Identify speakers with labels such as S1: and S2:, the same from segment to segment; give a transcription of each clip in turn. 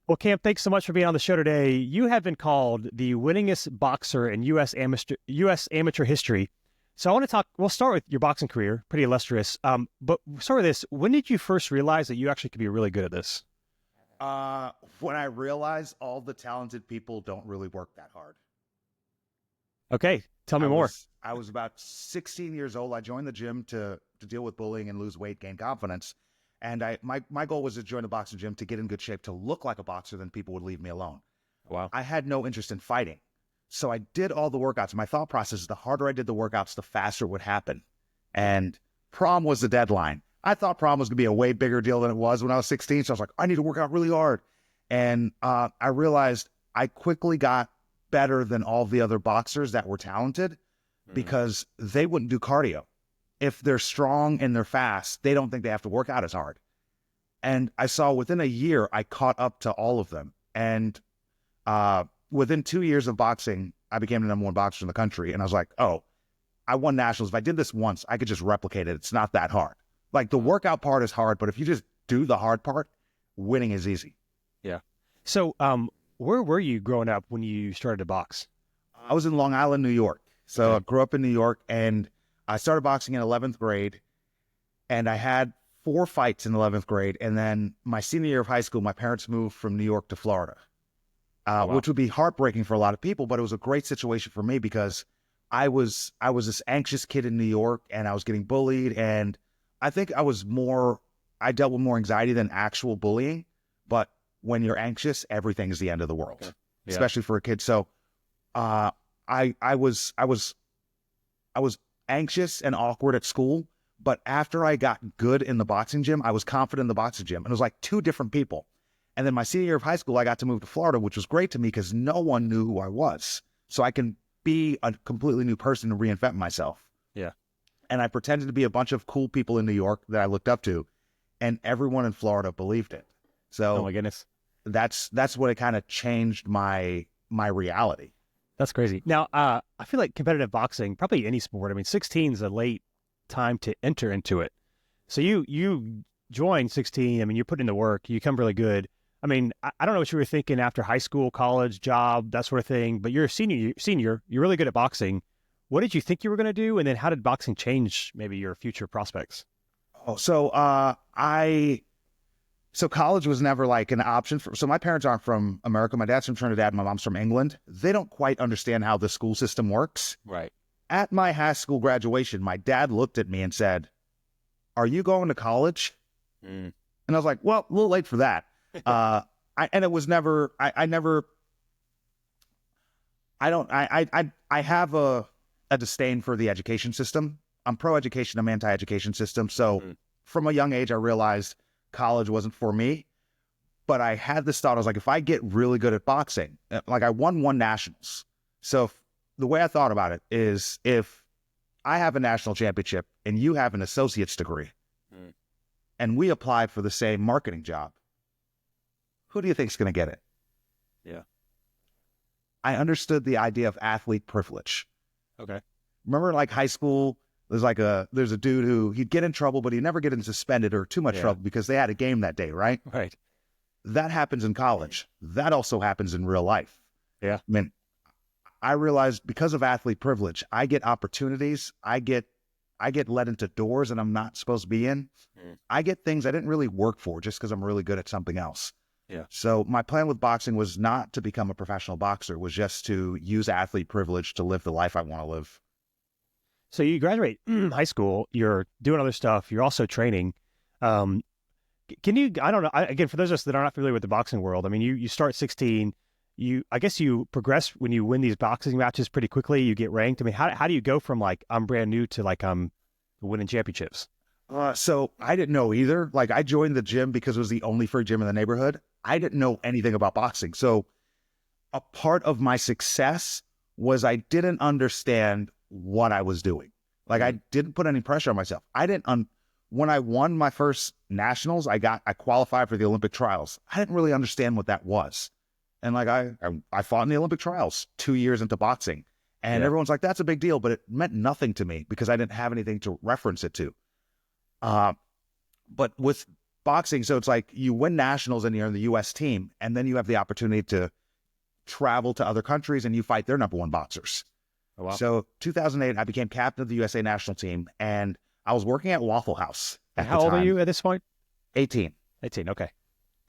S1: Well, Cam, thanks so much for being on the show today. You have been called the winningest boxer in U.S. amateur history. So I want to talk, we'll start with your boxing career, pretty illustrious. But we'll start with this. When did you first realize that you actually could be really good at this?
S2: When I realized all the talented people don't really work that hard.
S1: Okay, tell me
S2: I
S1: more.
S2: was I was about 16 years old. I joined the gym to deal with bullying and lose weight, gain confidence. And my goal was to join the boxing gym to get in good shape, to look like a boxer, then people would leave me alone.
S1: Wow.
S2: I had no interest in fighting. So I did all the workouts. My thought process is the harder I did the workouts, the faster it would happen. And prom was the deadline. I thought prom was going to be a way bigger deal than it was when I was 16. So I was like, I need to work out really hard. And I realized I quickly got better than all the other boxers that were talented because they wouldn't do cardio. If they're strong and they're fast, they don't think they have to work out as hard. And I saw within a year, I caught up to all of them. And within 2 years of boxing, I became the #1 boxer in the country. And I was like, oh, I won nationals. If I did this once, I could just replicate it. It's not that hard. Like the workout part is hard, but if you just do the hard part, winning is easy.
S1: Yeah. So where were you growing up when you started to box?
S2: I was in Long Island, New York. So I grew up in New York, and I started boxing in 11th grade, and I had 4 fights in 11th grade. And then my senior year of high school, my parents moved from New York to Florida, which would be heartbreaking for a lot of people, but it was a great situation for me because I was this anxious kid in New York, and I was getting bullied. And I think I dealt with more anxiety than actual bullying. But when you're anxious, everything is the end of the world, especially for a kid. So I was anxious and awkward at school, but after I got good in the boxing gym, I was confident in the boxing gym, and it was like 2 different people. And then my senior year of high school, I got to move to Florida, which was great to me because no one knew who I was. So I can be a completely new person and reinvent myself.
S1: Yeah.
S2: And I pretended to be a bunch of cool people in New York that I looked up to, and everyone in Florida believed it. So
S1: Oh my goodness.
S2: that's what it kind of changed my reality.
S1: That's crazy. Now, I feel like competitive boxing, probably any sport, I mean, 16 is a late time to enter into it. So you joined 16. I mean, you put in the work, you become really good. I mean, I don't know what you were thinking after high school, college, job, that sort of thing, but you're a senior, you're really good at boxing. What did you think you were going to do? And then how did boxing change maybe your future prospects?
S2: Oh, so So college was never like an option so my parents aren't from America. My dad's from Trinidad. My mom's from England. They don't quite understand how the school system works.
S1: Right.
S2: At my high school graduation, my dad looked at me and said, "Are you going to college?" And I was like, well, a little late for that. And it was never, I have a disdain for the education system. I'm pro-education. I'm anti-education system. So from a young age, I realized college wasn't for me, but I had this thought. I was like, if I get really good at boxing, like I won 1 nationals. So the way I thought about it is if I have a national championship and you have an associate's degree and we apply for the same marketing job, who do you think is going to get it?
S1: Yeah.
S2: I understood the idea of athlete privilege.
S1: Okay.
S2: Remember like high school, there's a dude who he'd get in trouble, but he'd never get in suspended or too much trouble because they had a game that day, right?
S1: Right.
S2: That happens in college. That also happens in real life.
S1: Yeah.
S2: I mean, I realized because of athlete privilege, I get opportunities. I get let into doors that I'm not supposed to be in. I get things I didn't really work for just because I'm really good at something else.
S1: Yeah.
S2: So my plan with boxing was not to become a professional boxer, it was just to use athlete privilege to live the life I want to live.
S1: So you graduate high school, you're doing other stuff, you're also training. Can you, I don't know, again, for those of us that are not familiar with the boxing world, I mean, you start 16, I guess you progress when you win these boxing matches pretty quickly, you get ranked. I mean, how do you go from like, I'm brand new to like, I'm winning championships?
S2: So I didn't know either. Like I joined the gym because it was the only free gym in the neighborhood. I didn't know anything about boxing. So a part of my success was I didn't understand what I was doing. Like I didn't put any pressure on myself. When I won my first nationals, I qualified for the Olympic trials. I didn't really understand what that was. And like I fought in the Olympic trials 2 years into boxing, and everyone's like, that's a big deal, but it meant nothing to me because I didn't have anything to reference it to. But with boxing. So it's like you win nationals and you're in the U.S. team, and then you have the opportunity to travel to other countries and you fight their number one boxers.
S1: Oh, wow.
S2: So 2008, I became captain of the USA national team, and I was working at Waffle House at
S1: How
S2: the
S1: old are
S2: time.
S1: you at this point?
S2: 18.
S1: 18. Okay.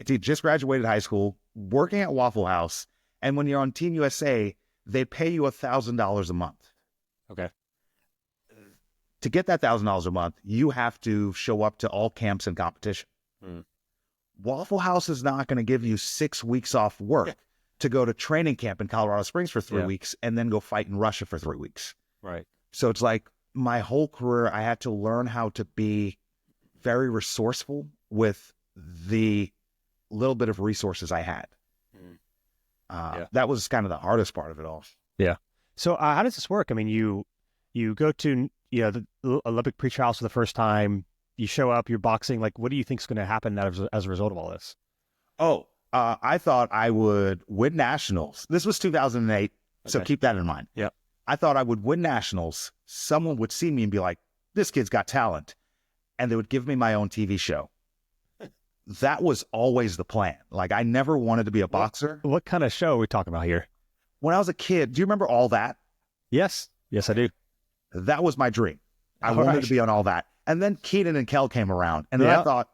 S2: 18, just graduated high school, working at Waffle House. And when you're on Team USA, they pay you $1,000 a month.
S1: Okay.
S2: To get that $1,000 a month, you have to show up to all camps and competition. Waffle House is not going to give you 6 weeks off work to go to training camp in Colorado Springs for 3 weeks and then go fight in Russia for 3 weeks.
S1: Right.
S2: So it's like my whole career, I had to learn how to be very resourceful with the little bit of resources I had. That was kind of the hardest part of it all.
S1: Yeah. So how does this work? I mean, you go to the Olympic pre-trials for the first time. You show up, you're boxing. Like, what do you think is going to happen as a result of all this?
S2: I thought I would win nationals. This was 2008, so keep that in mind.
S1: Yeah.
S2: I thought I would win nationals. Someone would see me and be like, this kid's got talent. And they would give me my own TV show. That was always the plan. Like, I never wanted to be a boxer.
S1: What kind of show are we talking about here?
S2: When I was a kid, do you remember All That?
S1: Yes. Yes, I do.
S2: That was my dream. I wanted to be on All That. And then Keenan and Kel came around. And then I thought,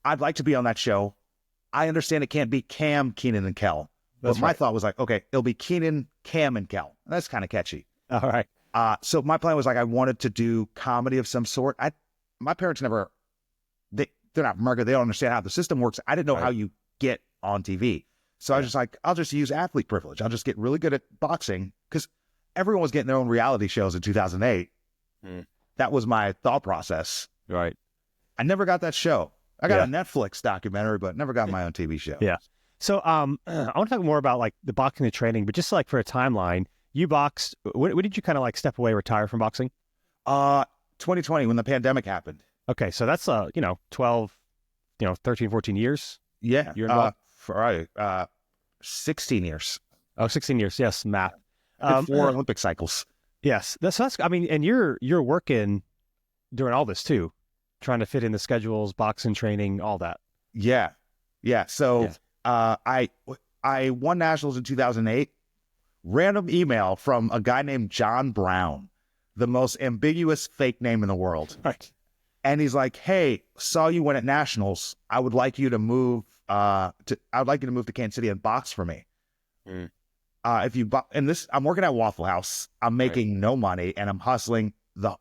S2: I'd like to be on that show. I understand it can't be Cam, Keenan, and Kel. But my thought was like, okay, it'll be Keenan, Cam, and Kel. And that's kind of catchy.
S1: All right.
S2: So my plan was like, I wanted to do comedy of some sort. My parents never, they're not American. They don't understand how the system works. I didn't know how you get on TV. So I was just like, I'll just use athlete privilege. I'll just get really good at boxing, because everyone was getting their own reality shows in 2008. That was my thought process.
S1: Right.
S2: I never got that show. I got a Netflix documentary, but never got my own TV show.
S1: Yeah. So I want to talk more about like the boxing and training, but just like for a timeline, you boxed. When did you kind of like step away, retire from boxing?
S2: 2020, when the pandemic happened.
S1: Okay. So that's 12, 13, 14 years.
S2: Yeah.
S1: You're involved?
S2: 16 years.
S1: Oh, 16 years. Yes. Math.
S2: 4 Olympic cycles.
S1: Yes. I mean, and you're working during all this too, trying to fit in the schedules, boxing training, all that.
S2: Yeah. Yeah. So I won nationals in 2008. Random email from a guy named John Brown, the most ambiguous fake name in the world.
S1: Right.
S2: And he's like, "Hey, saw you win at nationals. I would like you to move to Kansas City and box for me. I'm working at Waffle House. I'm making no money and I'm hustling.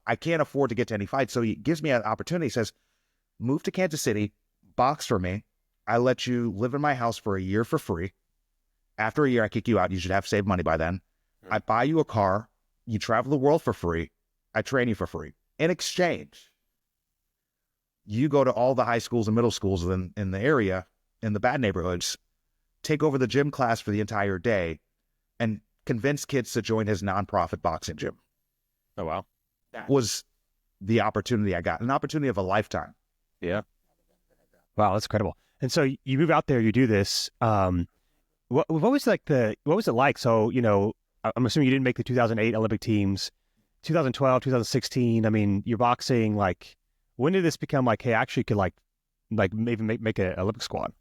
S2: I can't afford to get to any fights. So he gives me an opportunity. He says, move to Kansas City, box for me. I let you live in my house for a year for free. After a year, I kick you out. You should have saved money by then. I buy you a car. You travel the world for free. I train you for free. In exchange, you go to all the high schools and middle schools in the area, in the bad neighborhoods, take over the gym class for the entire day, and convince kids to join his nonprofit boxing gym."
S1: Oh, wow.
S2: That was the opportunity I got, an opportunity of a lifetime.
S1: Yeah. Wow, that's incredible. And so you move out there, you do this. What was it like? So, I'm assuming you didn't make the 2008 Olympic teams, 2012, 2016. I mean, you're boxing, like, when did this become like, hey, I actually could like maybe make an Olympic squad?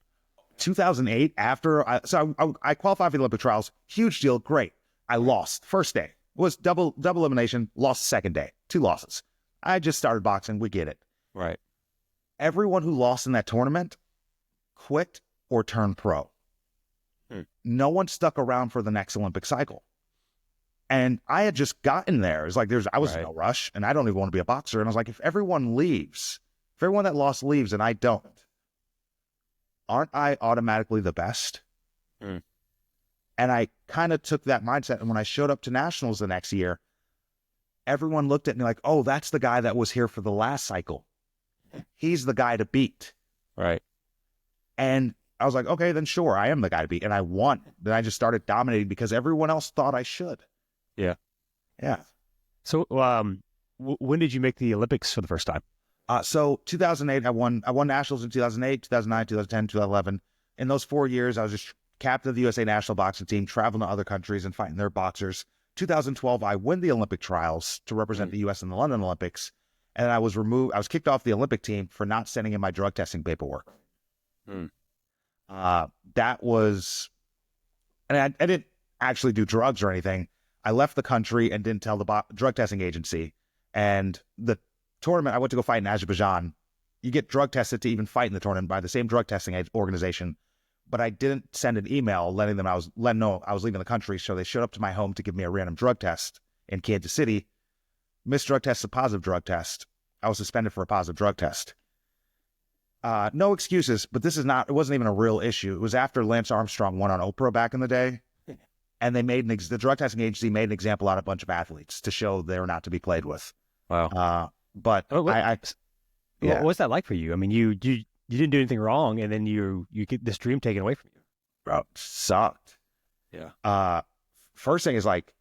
S2: 2008, after I qualified for the Olympic trials, huge deal, great. I lost first day. It was double elimination, lost second day, 2 losses. I just started boxing, we get it.
S1: Right.
S2: Everyone who lost in that tournament quit or turned pro. No one stuck around for the next Olympic cycle. And I had just gotten there. It's like I was in no rush, and I don't even want to be a boxer. And I was like, if everyone that lost leaves and I don't, aren't I automatically the best? And I kind of took that mindset. And when I showed up to nationals the next year, everyone looked at me like, oh, that's the guy that was here for the last cycle. He's the guy to beat.
S1: Right.
S2: And I was like, okay, then sure, I am the guy to beat. And I won. Then I just started dominating because everyone else thought I should.
S1: Yeah.
S2: Yeah.
S1: So when did you make the Olympics for the first time?
S2: So 2008, I won nationals in 2008, 2009, 2010, 2011. In those 4 years, I was just captain of the USA national boxing team, traveling to other countries and fighting their boxers. 2012, I win the Olympic trials to represent the U.S. in the London Olympics. And I was kicked off the Olympic team for not sending in my drug testing paperwork.
S1: Hmm.
S2: That was, and I didn't actually do drugs or anything. I left the country and didn't tell the drug testing agency. And the tournament I went to go fight in Azerbaijan, you get drug tested to even fight in the tournament by the same drug testing organization. But I didn't send an email letting them know I was leaving the country. So they showed up to my home to give me a random drug test in Kansas City. Missed drug test, a positive drug test. I was suspended for a positive drug test. No excuses, but it wasn't even a real issue. It was after Lance Armstrong won on Oprah back in the day. And they made the drug testing agency made an example out of a bunch of athletes to show they were not to be played with.
S1: Wow.
S2: But yeah.
S1: What was that like for you? I mean, you didn't do anything wrong, and then you get this dream taken away from you.
S2: Bro, it sucked.
S1: Yeah.
S2: First thing is like,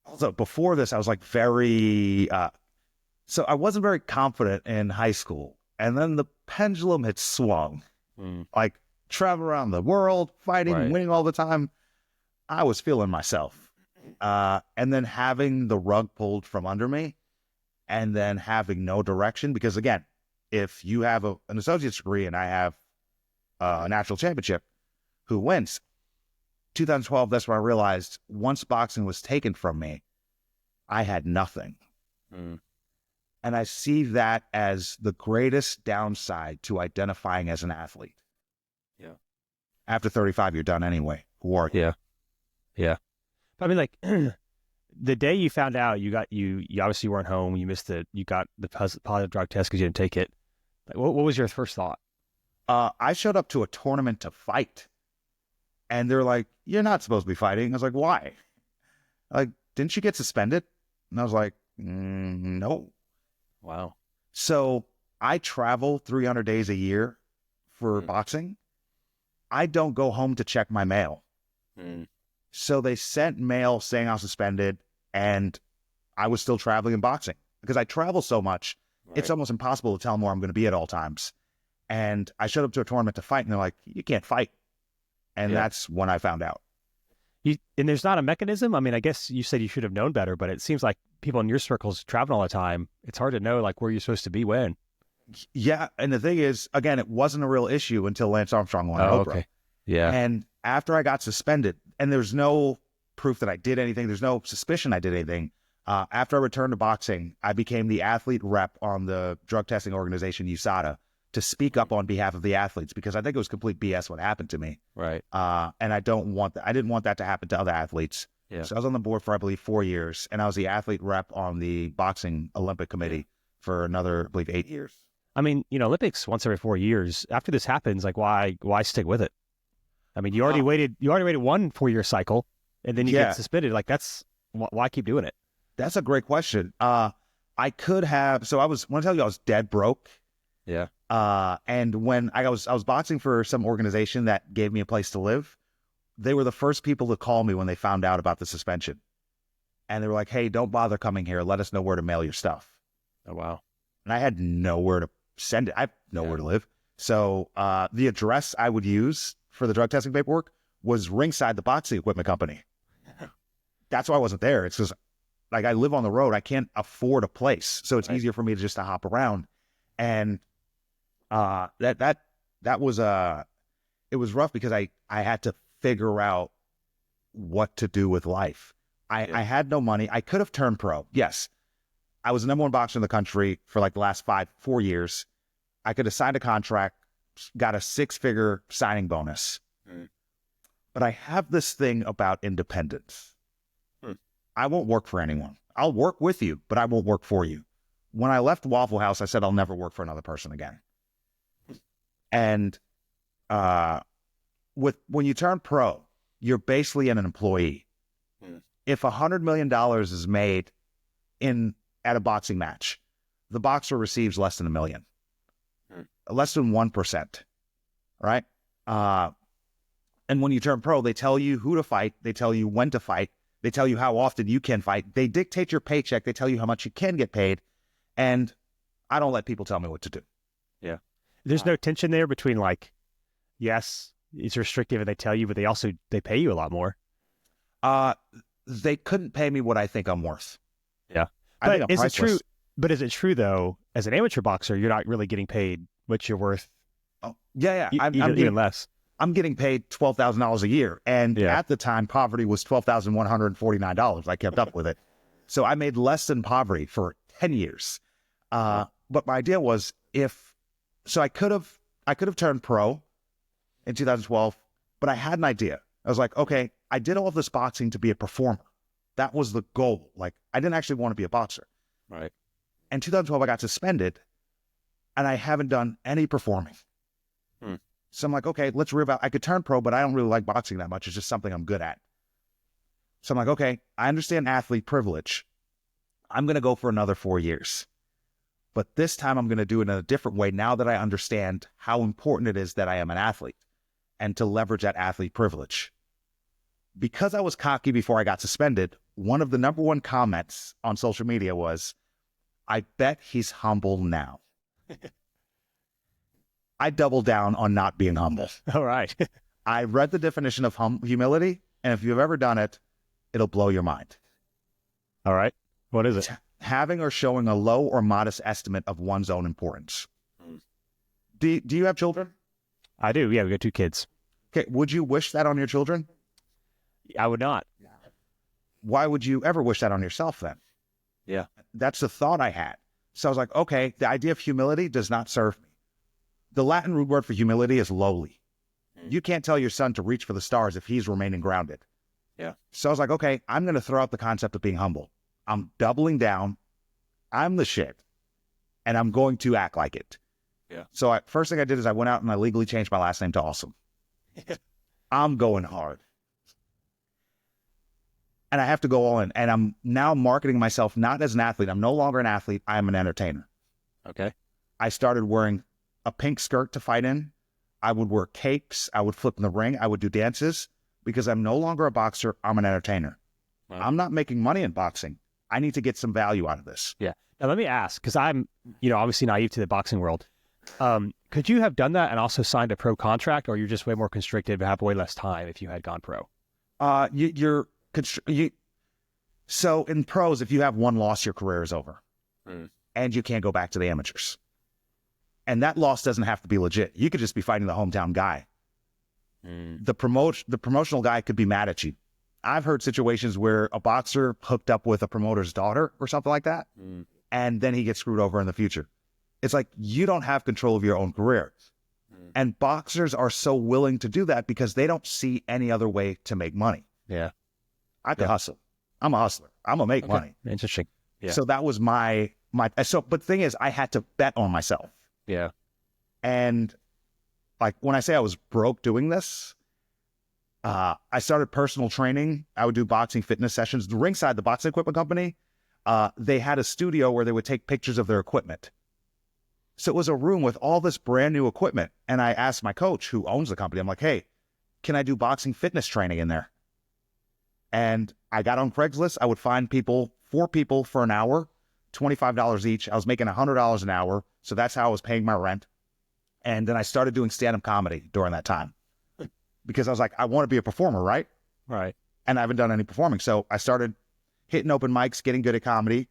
S2: also before this, I was like so I wasn't very confident in high school. And then the pendulum had swung. Like travel around the world, fighting,
S1: Right.
S2: winning all the time. I was feeling myself. And then having the rug pulled from under me and then having no direction. Because again, if you have an associate's degree and I have a national championship, who wins? 2012, that's when I realized once boxing was taken from me, I had nothing. And I see that as the greatest downside to identifying as an athlete.
S1: Yeah.
S2: After 35, you're done anyway. War.
S1: Yeah. Yeah. I mean, like the day you found out you obviously weren't home. You got the positive drug test because you didn't take it. Like, what was your first thought?
S2: I showed up to a tournament to fight. And they're like, you're not supposed to be fighting. I was like, why? Like, didn't you get suspended? And I was like, no.
S1: Wow.
S2: So I travel 300 days a year for boxing. I don't go home to check my mail. So they sent mail saying I was suspended, and I was still traveling in boxing because I travel so much. Right. It's almost impossible to tell them where I'm going to be at all times. And I showed up to a tournament to fight, and they're like, you can't fight. And that's when I found out.
S1: And there's not a mechanism. I mean, I guess you said you should have known better, but it seems like people in your circles traveling all the time. It's hard to know like where you're supposed to be when.
S2: Yeah. And the thing is, again, it wasn't a real issue until Lance Armstrong won Oprah.
S1: Okay. Yeah.
S2: And after I got suspended, and there's no proof that I did anything, there's no suspicion I did anything. After I returned to boxing, I became the athlete rep on the drug testing organization USADA to speak up on behalf of the athletes because I think it was complete BS what happened to me.
S1: Right.
S2: And I didn't want that to happen to other athletes.
S1: Yeah.
S2: So I was on the board for, I believe, 4 years, and I was the athlete rep on the boxing Olympic committee for another, I believe, 8 years.
S1: I mean, Olympics once every 4 years. After this happens, like why stick with it? I mean, you already waited 1 4-year cycle, and then you get suspended. Like why keep doing it?
S2: That's a great question. I could have. So I want to tell you, I was dead broke.
S1: Yeah.
S2: And when I was boxing for some organization that gave me a place to live, they were the first people to call me when they found out about the suspension. And they were like, hey, don't bother coming here. Let us know where to mail your stuff.
S1: Oh, wow.
S2: And I had nowhere to send it. I have nowhere to live. So the address I would use for the drug testing paperwork was ringside the boxing equipment company. That's why I wasn't there. It's because like I live on the road. I can't afford a place. So it's easier for me to hop around. And that was it was rough because I had to figure out what to do with life. I had no money. I could have turned pro. Yes. I was the number 1 boxer in the country for like the last 4 years. I could have signed a contract, got a 6-figure signing bonus. But I have this thing about independence. I won't work for anyone. I'll work with you, but I won't work for you. When I left Waffle House, I said, I'll never work for another person again. And when you turn pro, you're basically an employee. If $100 million is made at a boxing match, the boxer receives less than $1 million, less than 1%, right? And when you turn pro, they tell you who to fight. They tell you when to fight. They tell you how often you can fight. They dictate your paycheck. They tell you how much you can get paid. And I don't let people tell me what to do.
S1: Yeah. There's no tension there between like, yes, it's restrictive and they tell you, but they pay you a lot more.
S2: They couldn't pay me what I think I'm worth.
S1: Yeah.
S2: I think I'm
S1: is
S2: priceless.
S1: it true? But is it true though, as an amateur boxer, you're not really getting paid what you're worth,
S2: Oh, yeah.
S1: even less?
S2: I'm getting paid $12,000 a year. And
S1: Yeah.
S2: at the time, poverty was $12,149. I kept up with it. So I made less than poverty for 10 years. But my idea was I could have turned pro in 2012, but I had an idea. I was like, okay, I did all of this boxing to be a performer. That was the goal. Like, I didn't actually want to be a boxer.
S1: Right.
S2: In 2012, I got suspended and I haven't done any performing. So I'm like, okay, let's reevaluate. I could turn pro, but I don't really like boxing that much. It's just something I'm good at. So I'm like, okay, I understand athlete privilege. I'm going to go for another 4 years. But this time I'm going to do it in a different way now that I understand how important it is that I am an athlete and to leverage that athlete privilege. Because I was cocky before I got suspended, one of the number one comments on social media was, I bet he's humble now. I doubled down on not being humble.
S1: All right.
S2: I read the definition of humility, and if you've ever done it, it'll blow your mind.
S1: All right. What is it?
S2: Having or showing a low or modest estimate of one's own importance. Do you have children?
S1: I do. Yeah, we got 2 kids.
S2: Okay, would you wish that on your children?
S1: I would not.
S2: Why would you ever wish that on yourself then?
S1: Yeah.
S2: That's the thought I had. So I was like, okay, the idea of humility does not serve me. The Latin root word for humility is lowly. You can't tell your son to reach for the stars if he's remaining grounded.
S1: Yeah.
S2: So I was like, okay, I'm going to throw out the concept of being humble. I'm doubling down. I'm the shit. And I'm going to act like it.
S1: Yeah.
S2: So first thing I did is I went out and I legally changed my last name to Awesome. I'm going hard. And I have to go all in. And I'm now marketing myself not as an athlete. I'm no longer an athlete. I am an entertainer.
S1: Okay.
S2: I started wearing a pink skirt to fight in. I would wear capes. I would flip in the ring. I would do dances because I'm no longer a boxer. I'm an entertainer. Wow. I'm not making money in boxing. I need to get some value out of this.
S1: Yeah. Now let me ask, because I'm, obviously naive to the boxing world. Could you have done that and also signed a pro contract, or you're just way more constricted and have way less time if you had gone pro?
S2: So in pros, if you have one loss, your career is over. And you can't go back to the amateurs. And that loss doesn't have to be legit. You could just be fighting the hometown guy. The promotional guy could be mad at you. I've heard situations where a boxer hooked up with a promoter's daughter or something like that, and then he gets screwed over in the future. It's like, you don't have control of your own career. And boxers are so willing to do that because they don't see any other way to make money.
S1: Yeah.
S2: I can hustle. I'm a hustler. I'm going to make money.
S1: Interesting. Yeah.
S2: So that was but the thing is, I had to bet on myself.
S1: Yeah.
S2: And like, when I say I was broke doing this, I started personal training. I would do boxing fitness sessions. The Ringside, the boxing equipment company, they had a studio where they would take pictures of their equipment. So it was a room with all this brand new equipment. And I asked my coach, who owns the company, I'm like, hey, can I do boxing fitness training in there? And I got on Craigslist. I would find 4 people for an hour, $25 each. I was making $100 an hour. So that's how I was paying my rent. And then I started doing stand-up comedy during that time because I was like, I want to be a performer, right?
S1: Right.
S2: And I haven't done any performing. So I started hitting open mics, getting good at comedy.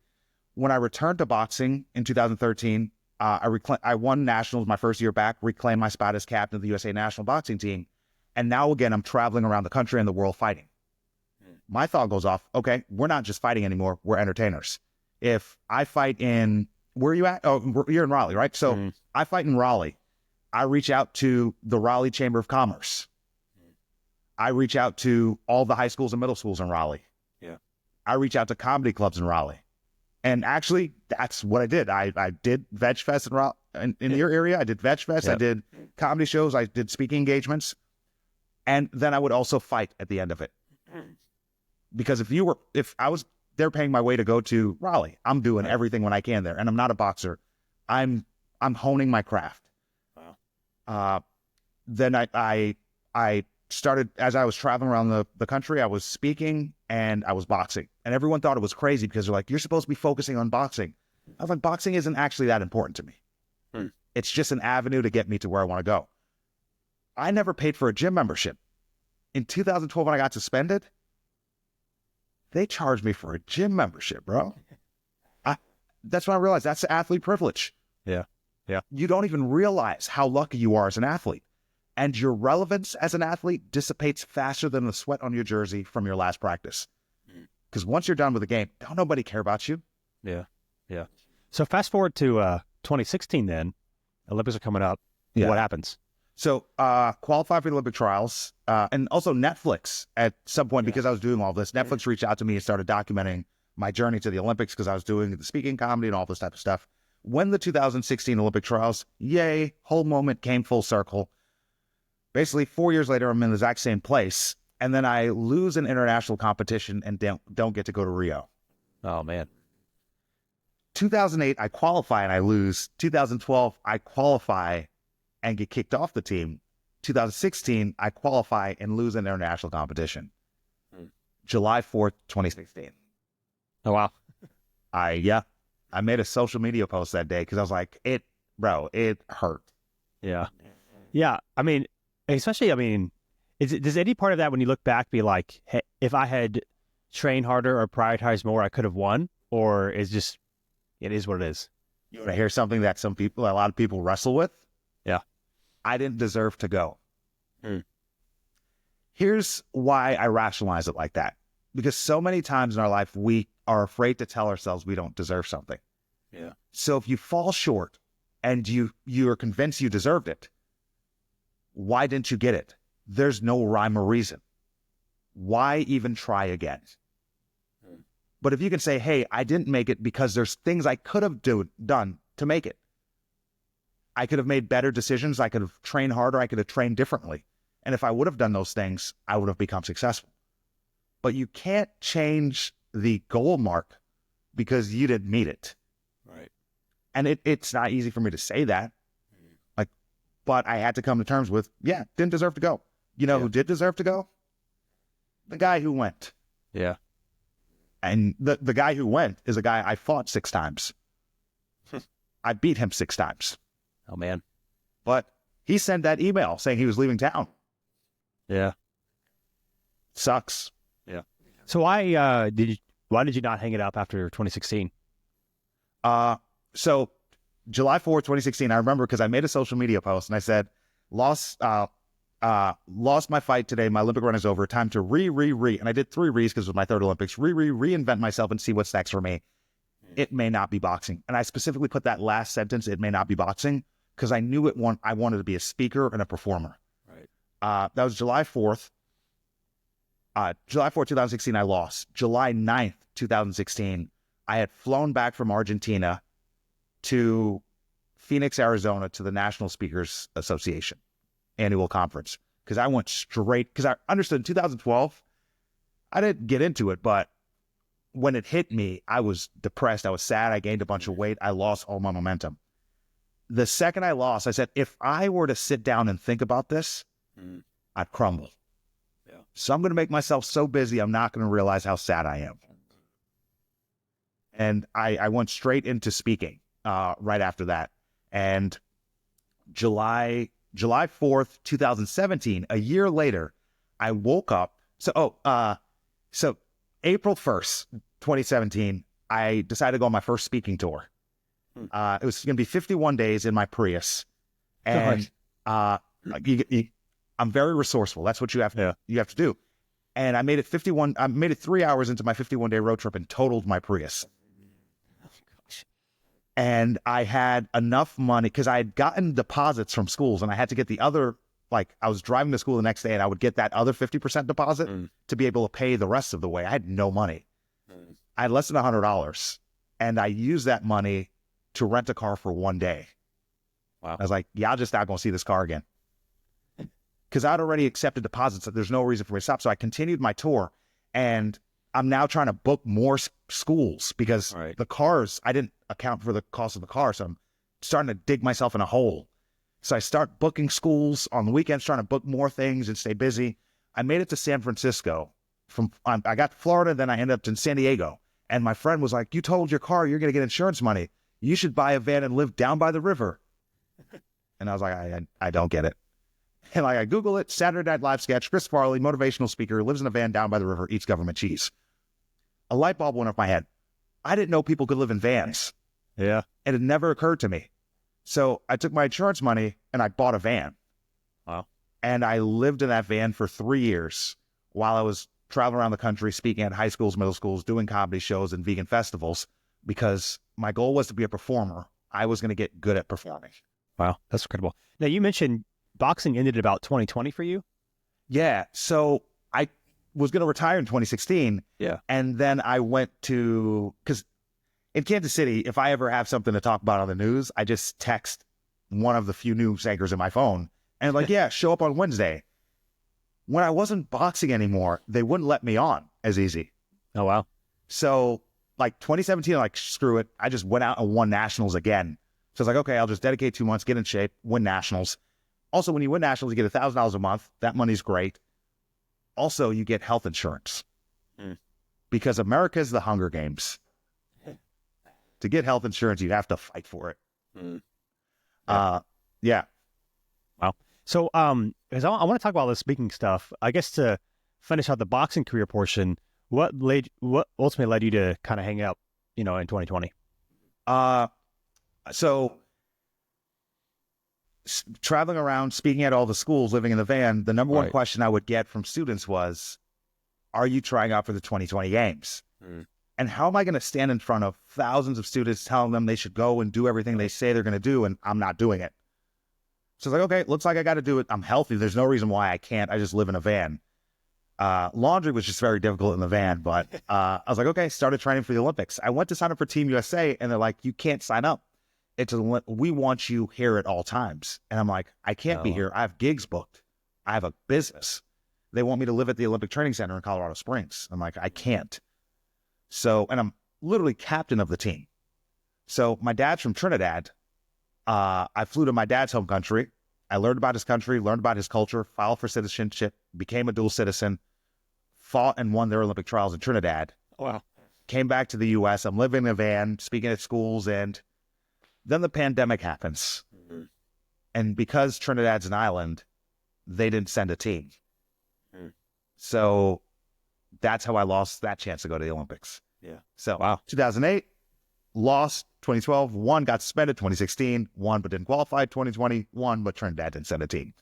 S2: When I returned to boxing in 2013, I won nationals my first year back, reclaimed my spot as captain of the USA national boxing team. And now again, I'm traveling around the country and the world fighting. My thought goes off, okay, we're not just fighting anymore. We're entertainers. If I fight where are you at? Oh, you're in Raleigh, right? So I fight in Raleigh. I reach out to the Raleigh Chamber of Commerce. I reach out to all the high schools and middle schools in Raleigh.
S1: Yeah.
S2: I reach out to comedy clubs in Raleigh. And actually, that's what I did. I did Veg Fest in your area. I did Veg Fest. Yep. I did comedy shows. I did speaking engagements. And then I would also fight at the end of it. Because they're paying my way to go to Raleigh. I'm doing everything when I can there. And I'm not a boxer. I'm honing my craft. Wow. Then I started, as I was traveling around the country, I was speaking and I was boxing. And everyone thought it was crazy because they're like, you're supposed to be focusing on boxing. I was like, boxing isn't actually that important to me. It's just an avenue to get me to where I want to go. I never paid for a gym membership. In 2012, when I got suspended, they charged me for a gym membership, bro. that's when I realized that's athlete privilege.
S1: Yeah. Yeah.
S2: You don't even realize how lucky you are as an athlete. And your relevance as an athlete dissipates faster than the sweat on your jersey from your last practice. Because once you're done with the game, don't nobody care about you.
S1: Yeah. Yeah. So fast forward to 2016 then. Olympics are coming up.
S2: Yeah.
S1: What happens?
S2: So qualify for the Olympic trials. And also Netflix at some point, because I was doing all this, Netflix reached out to me and started documenting my journey to the Olympics because I was doing the speaking comedy and all this type of stuff. When the 2016 Olympic trials, yay, whole moment came full circle. Basically, 4 years later, I'm in the exact same place. And then I lose an international competition and don't get to go to Rio.
S1: Oh, man.
S2: 2008, I qualify and I lose. 2012, I qualify and get kicked off the team. 2016, I qualify and lose an international competition. July 4th, 2016.
S1: Oh, wow.
S2: I made a social media post that day because I was like, it hurt.
S1: Yeah. Yeah. I mean, especially, does any part of that when you look back be like, hey, if I had trained harder or prioritized more, I could have won? Or is just, it is what it is?
S2: You want to hear something that a lot of people wrestle with?
S1: Yeah.
S2: I didn't deserve to go. Here's why I rationalize it like that. Because so many times in our life, we are afraid to tell ourselves we don't deserve something.
S1: Yeah.
S2: So if you fall short and you are convinced you deserved it, why didn't you get it? There's no rhyme or reason. Why even try again? But if you can say, hey, I didn't make it because there's things I could have done to make it. I could have made better decisions. I could have trained harder. I could have trained differently. And if I would have done those things, I would have become successful. But you can't change the goal mark because you didn't meet it.
S1: Right.
S2: And it's not easy for me to say that. But I had to come to terms with, didn't deserve to go. You know who did deserve to go? The guy who went.
S1: Yeah.
S2: And the guy who went is a guy I fought 6 times. I beat him 6 times.
S1: Oh, man.
S2: But he sent that email saying he was leaving town.
S1: Yeah.
S2: Sucks.
S1: Yeah. So why did you not hang it up after 2016?
S2: So July 4th, 2016, I remember because I made a social media post and I said, lost my fight today. My Olympic run is over. Time to and I did 3 re's because it was my 3rd Olympics. Reinvent myself and see what's next for me. It may not be boxing. And I specifically put that last sentence, it may not be boxing, because I knew I wanted to be a speaker and a performer. Right. That was July 4th. July 4th, 2016, I lost. July 9th, 2016, I had flown back from Argentina to Phoenix, Arizona, to the National Speakers Association annual conference. Because I went straight, because I understood in 2012, I didn't get into it, but when it hit me, I was depressed. I was sad. I gained a bunch of weight. I lost all my momentum. The second I lost, I said, if I were to sit down and think about this, I'd crumble. Yeah. So I'm going to make myself so busy, I'm not going to realize how sad I am. And I went straight into speaking right after that. And July 4th, 2017, a year later, I woke up. So April 1st, 2017, I decided to go on my first speaking tour. It was going to be 51 days in my Prius. And I'm very resourceful. That's what you have to do. And I made it 3 hours into my 51-day road trip and totaled my Prius. And I had enough money because I had gotten deposits from schools and I had to get the other, I was driving to school the next day and I would get that other 50% deposit to be able to pay the rest of the way. I had no money. I had less than $100 and I used that money to rent a car for 1 day. Wow. I was like, I'm just not going to see this car again. Because I'd already accepted deposits. So there's no reason for me to stop. So I continued my tour and I'm now trying to book more schools because the cars, I didn't account for the cost of the car. So I'm starting to dig myself in a hole. So I start booking schools on the weekends, trying to book more things and stay busy. I made it to San Francisco. I got to Florida, then I ended up in San Diego. And my friend was like, you totaled your car, you're going to get insurance money. You should buy a van and live down by the river. And I was like, I don't get it. And I Google it, Saturday Night Live sketch, Chris Farley, motivational speaker, lives in a van down by the river, eats government cheese. A light bulb went off my head. I didn't know people could live in vans.
S1: Yeah.
S2: And it never occurred to me. So I took my insurance money and I bought a van.
S1: Wow.
S2: And I lived in that van for 3 years while I was traveling around the country, speaking at high schools, middle schools, doing comedy shows and vegan festivals, because my goal was to be a performer. I was going to get good at performing.
S1: Wow. That's incredible. Now, you mentioned boxing ended about 2020 for you.
S2: Yeah. So I was going to retire in 2016.
S1: Yeah.
S2: And then I went to, because in Kansas City, if I ever have something to talk about on the news, I just text one of the few news anchors in my phone and like, yeah, show up on Wednesday. When I wasn't boxing anymore, they wouldn't let me on as easy.
S1: Oh, wow.
S2: So like 2017, I'm like, screw it. I just went out and won nationals again. So it's like, okay, I'll just dedicate 2 months, get in shape, win nationals. Also, when you win nationals, you get $1,000 a month. That money's great. Also, you get health insurance because America is the Hunger Games. To get health insurance, you have to fight for it. Yeah.
S1: Wow. So, because I want to talk about the speaking stuff. I guess to finish out the boxing career portion, what ultimately led you to kind of hang out, in 2020?
S2: So traveling around, speaking at all the schools, living in the van, the number one question I would get from students was, are you trying out for the 2020 games? And how am I going to stand in front of thousands of students telling them they should go and do everything they say they're going to do, and I'm not doing it? So it's like, okay, looks like I got to do it. I'm healthy. There's no reason why I can't. I just live in a van. Laundry was just very difficult in the van, but I was like, okay, started training for the Olympics. I went to sign up for Team USA, and they're like, you can't sign up. We want you here at all times. And I'm like, I can't be here. I have gigs booked. I have a business. They want me to live at the Olympic Training Center in Colorado Springs. I'm like, I can't. So, and I'm literally captain of the team. So my dad's from Trinidad. I flew to my dad's home country. I learned about his country, learned about his culture, filed for citizenship, became a dual citizen, fought and won their Olympic trials in Trinidad.
S1: Wow.
S2: Came back to the U.S. I'm living in a van, speaking at schools, and then the pandemic happens. And because Trinidad's an island, they didn't send a team. So that's how I lost that chance to go to the Olympics.
S1: Yeah.
S2: So 2008, lost. 2012, won, got suspended. 2016, won, but didn't qualify. 2020, won, but Trinidad didn't send a team.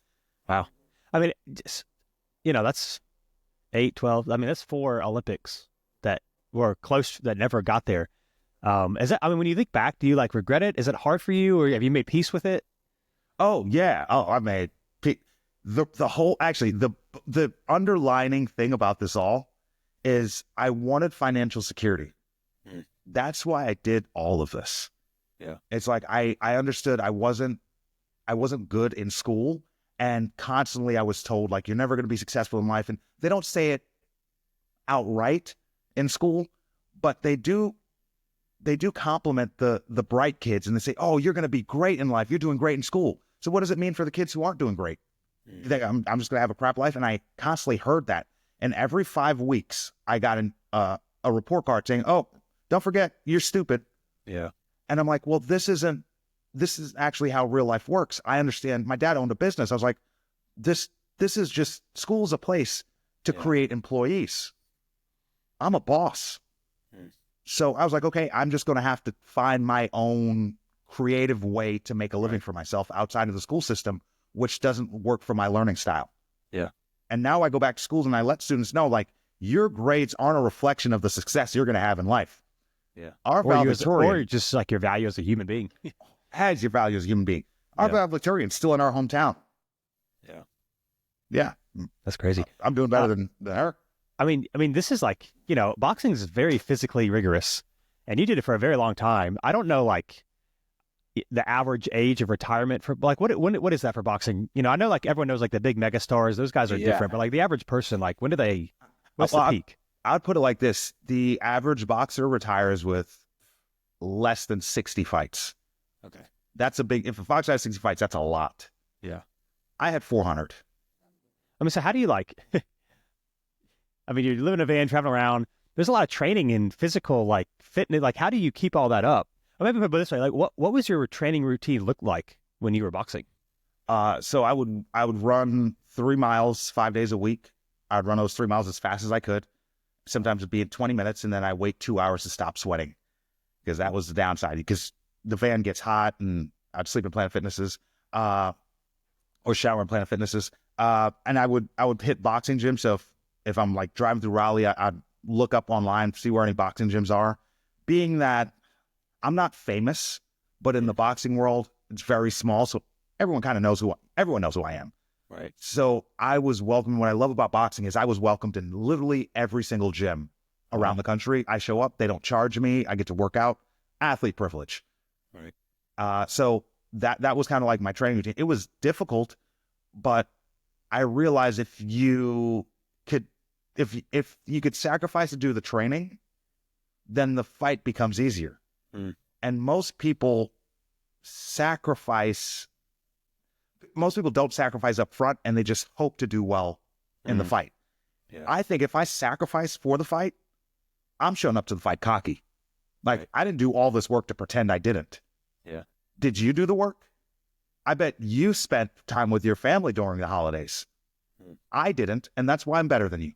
S1: Wow. I mean, just, that's 8, 12. I mean, that's 4 Olympics that were close, that never got there. When you think back, do you regret it? Is it hard for you, or have you made peace with it?
S2: Oh, yeah. Oh, I made the whole, actually, the underlining thing about this all is I wanted financial security. That's why I did all of this. Yeah. It's like, I understood I wasn't good in school, and constantly I was told, you're never going to be successful in life. And they don't say it outright in school, but they do compliment the bright kids, and they say, oh, you're going to be great in life. You're doing great in school. So what does it mean for the kids who aren't doing great? You think I'm just going to have a crap life? And I constantly heard that. And every 5 weeks I got a report card saying, oh, don't forget, you're stupid. Yeah. And I'm like, well, this is actually how real life works. I understand. My dad owned a business. I was like, this is just, school's a place to create employees. I'm a boss. So I was like, okay, I'm just going to have to find my own creative way to make a living for myself outside of the school system, which doesn't work for my learning style. Yeah. And now I go back to schools and I let students know, your grades aren't a reflection of the success you're going to have in life. Yeah. Our valedictorian,
S1: or just your value as a human being,
S2: has your value as a human being. Our valedictorian still in our hometown. Yeah. Yeah.
S1: That's crazy.
S2: I'm doing better than her.
S1: I mean, this is boxing is very physically rigorous, and you did it for a very long time. I don't know, the average age of retirement for what is that for boxing? I know everyone knows the big mega stars, those guys are different, but the average person, when do they, what's the peak?
S2: I'd put it like this. The average boxer retires with less than 60 fights. Okay. That's a big, if a boxer has 60 fights, that's a lot. Yeah. I had 400.
S1: So how do you you live in a van, traveling around. There's a lot of training in physical, fitness. How do you keep all that up? Or maybe put it this way, what was your training routine look like when you were boxing?
S2: So I would run 3 miles 5 days a week. I'd run those 3 miles as fast as I could. Sometimes it'd be in 20 minutes, and then I wait 2 hours to stop sweating, because that was the downside. Because the van gets hot and I'd sleep in Planet Fitnesses, or shower in Planet Fitnesses. And I would hit boxing gyms. So if I'm like driving through Raleigh, I'd look up online, see where any boxing gyms are. Being that I'm not famous, but in the boxing world, it's very small. So everyone kind of knows everyone knows who I am.
S1: Right.
S2: So I was welcomed. What I love about boxing is I was welcomed in literally every single gym around the country. I show up, they don't charge me. I get to work out. Athlete privilege.
S1: Right.
S2: So that was kind of like my training routine. It was difficult, but I realized if you could sacrifice to do the training, then the fight becomes easier. And most people don't sacrifice up front, and they just hope to do well in the fight.
S1: Yeah.
S2: I think if I sacrifice for the fight, I'm showing up to the fight cocky. Like, I didn't do all this work to pretend I didn't.
S1: Yeah.
S2: Did you do the work? I bet you spent time with your family during the holidays. I didn't, and that's why I'm better than you.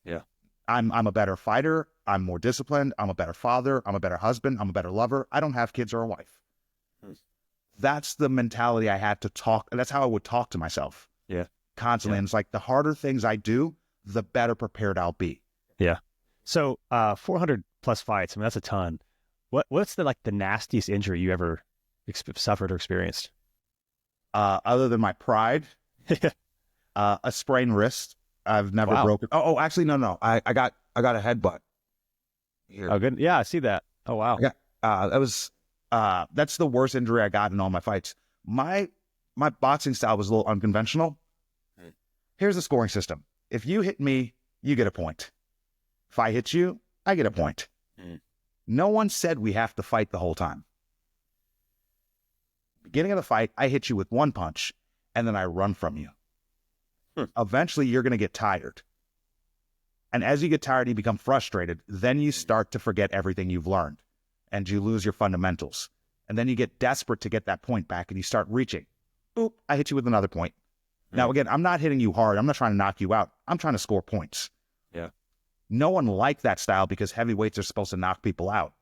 S1: Yeah.
S2: I'm a better fighter. I'm more disciplined. I'm a better father. I'm a better husband. I'm a better lover. I don't have kids or a wife. That's the mentality I had to talk. And that's how I would talk to myself.
S1: Yeah.
S2: Constantly.
S1: Yeah.
S2: And it's like the harder things I do, the better prepared I'll be.
S1: Yeah. So 400 plus fights. I mean, that's a ton. What's the nastiest injury you ever suffered or experienced?
S2: Other than my pride, a sprained wrist. I've never broken. Oh, actually, no. I got a headbutt here.
S1: Oh, good. Yeah, I see that. Oh, wow.
S2: That's the worst injury I got in all my fights. My boxing style was a little unconventional. Here's the scoring system. If you hit me, you get a point. If I hit you, I get a point. No one said we have to fight the whole time. Beginning of the fight, I hit you with one punch, and then I run from you. Eventually, you're going to get tired. And as you get tired, you become frustrated. Then you start to forget everything you've learned, and you lose your fundamentals. And then you get desperate to get that point back, and you start reaching. Boop, I hit you with another point. Now, again, I'm not hitting you hard. I'm not trying to knock you out. I'm trying to score points.
S1: Yeah.
S2: No one liked that style because heavyweights are supposed to knock people out.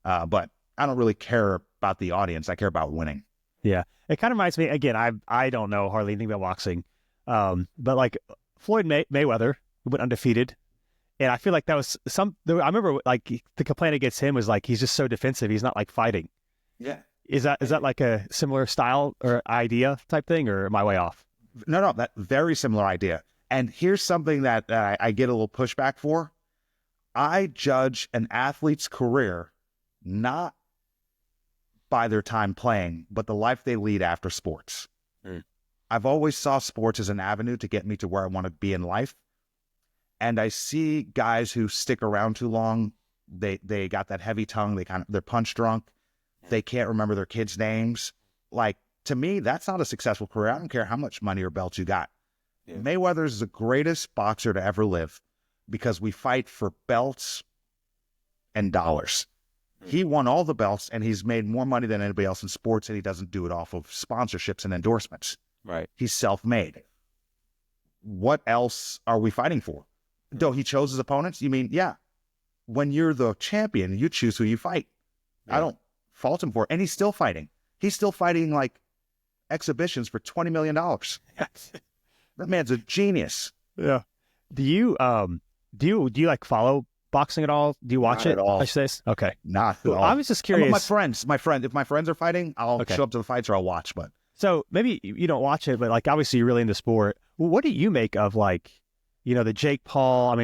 S2: But I don't really care about the audience. I care about winning.
S1: Yeah. It kind of reminds me, again, I don't know hardly anything about boxing. But like Floyd Mayweather, who went undefeated. And I feel like that was I remember like the complaint against him was like, he's just so defensive. He's not like fighting.
S2: Yeah.
S1: Is that like a similar style or idea type thing, or am I way off?
S2: No, that very similar idea. And here's something that I get a little pushback for. I judge an athlete's career not by their time playing, but the life they lead after sports. I've always saw sports as an avenue to get me to where I want to be in life. And I see guys who stick around too long. They got that heavy tongue. They're punch drunk. They can't remember their kids' names. Like, to me, that's not a successful career. I don't care how much money or belts you got. Yeah. Mayweather is the greatest boxer to ever live because we fight for belts and dollars. He won all the belts, and he's made more money than anybody else in sports, and he doesn't do it off of sponsorships and endorsements.
S1: Right.
S2: He's self-made. What else are we fighting for? Though he chose his opponents, you mean, yeah. When you're the champion, you choose who you fight. Yeah. I don't fault him for it. And he's still fighting. He's still fighting like exhibitions for $20 million. That man's a genius.
S1: Yeah. Do you like follow boxing at all? Do you watch
S2: Not
S1: it?
S2: At all.
S1: I should say? Okay.
S2: Not at all.
S1: I was just curious.
S2: My friend. If my friends are fighting, I'll show up to the fights or I'll watch. But
S1: so maybe you don't watch it, but like obviously you're really into sport. Well, what do you make of like, the Jake Paul,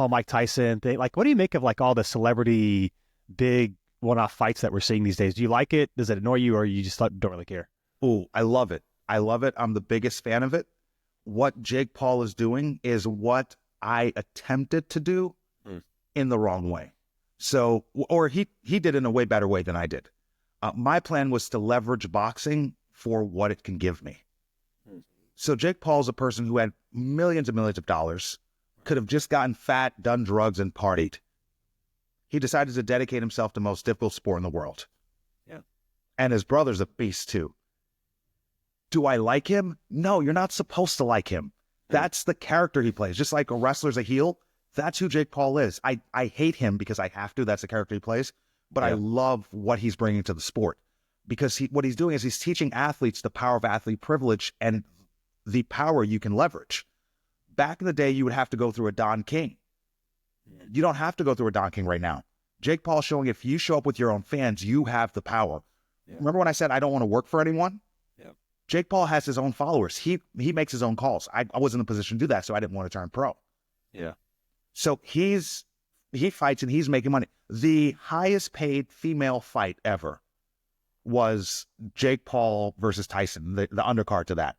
S1: Mike Tyson thing? Like, what do you make of like all the celebrity big one-off fights that we're seeing these days? Do you like it? Does it annoy you, or you just don't really care?
S2: Oh, I love it. I'm the biggest fan of it. What Jake Paul is doing is what I attempted to do in the wrong way. So, or he did in a way better way than I did. My plan was to leverage boxing for what it can give me. So Jake Paul's a person who had millions and millions of dollars, could have just gotten fat, done drugs, and partied. He decided to dedicate himself to the most difficult sport in the world.
S1: Yeah.
S2: And his brother's a beast too. Do I like him? No, you're not supposed to like him. That's the character he plays. Just like a wrestler's a heel, that's who Jake Paul is. I hate him because I have to. That's the character he plays. But I love what he's bringing to the sport. because what he's doing is he's teaching athletes the power of athlete privilege and the power you can leverage. Back in the day, you would have to go through a Don King. You don't have to go through a Don King right now. Jake Paul showing if you show up with your own fans, you have the power. Yeah. Remember when I said I don't want to work for anyone? Yeah. Jake Paul has his own followers. He makes his own calls. I wasn't in a position to do that, so I didn't want to turn pro.
S1: Yeah.
S2: So he fights and he's making money. The highest paid female fight ever was Jake Paul versus Tyson, the undercard to that.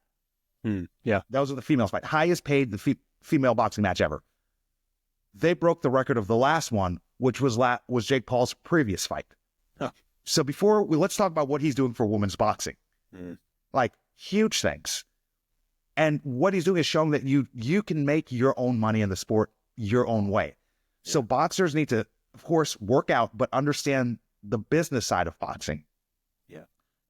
S1: Yeah.
S2: Those are the females fight. Highest paid female boxing match ever. They broke the record of the last one, which was Jake Paul's previous fight. Huh. So let's talk about what he's doing for women's boxing. Like huge things. And what he's doing is showing that you can make your own money in the sport your own way. Yeah. So boxers need to, of course, work out, but understand the business side of boxing. Yeah.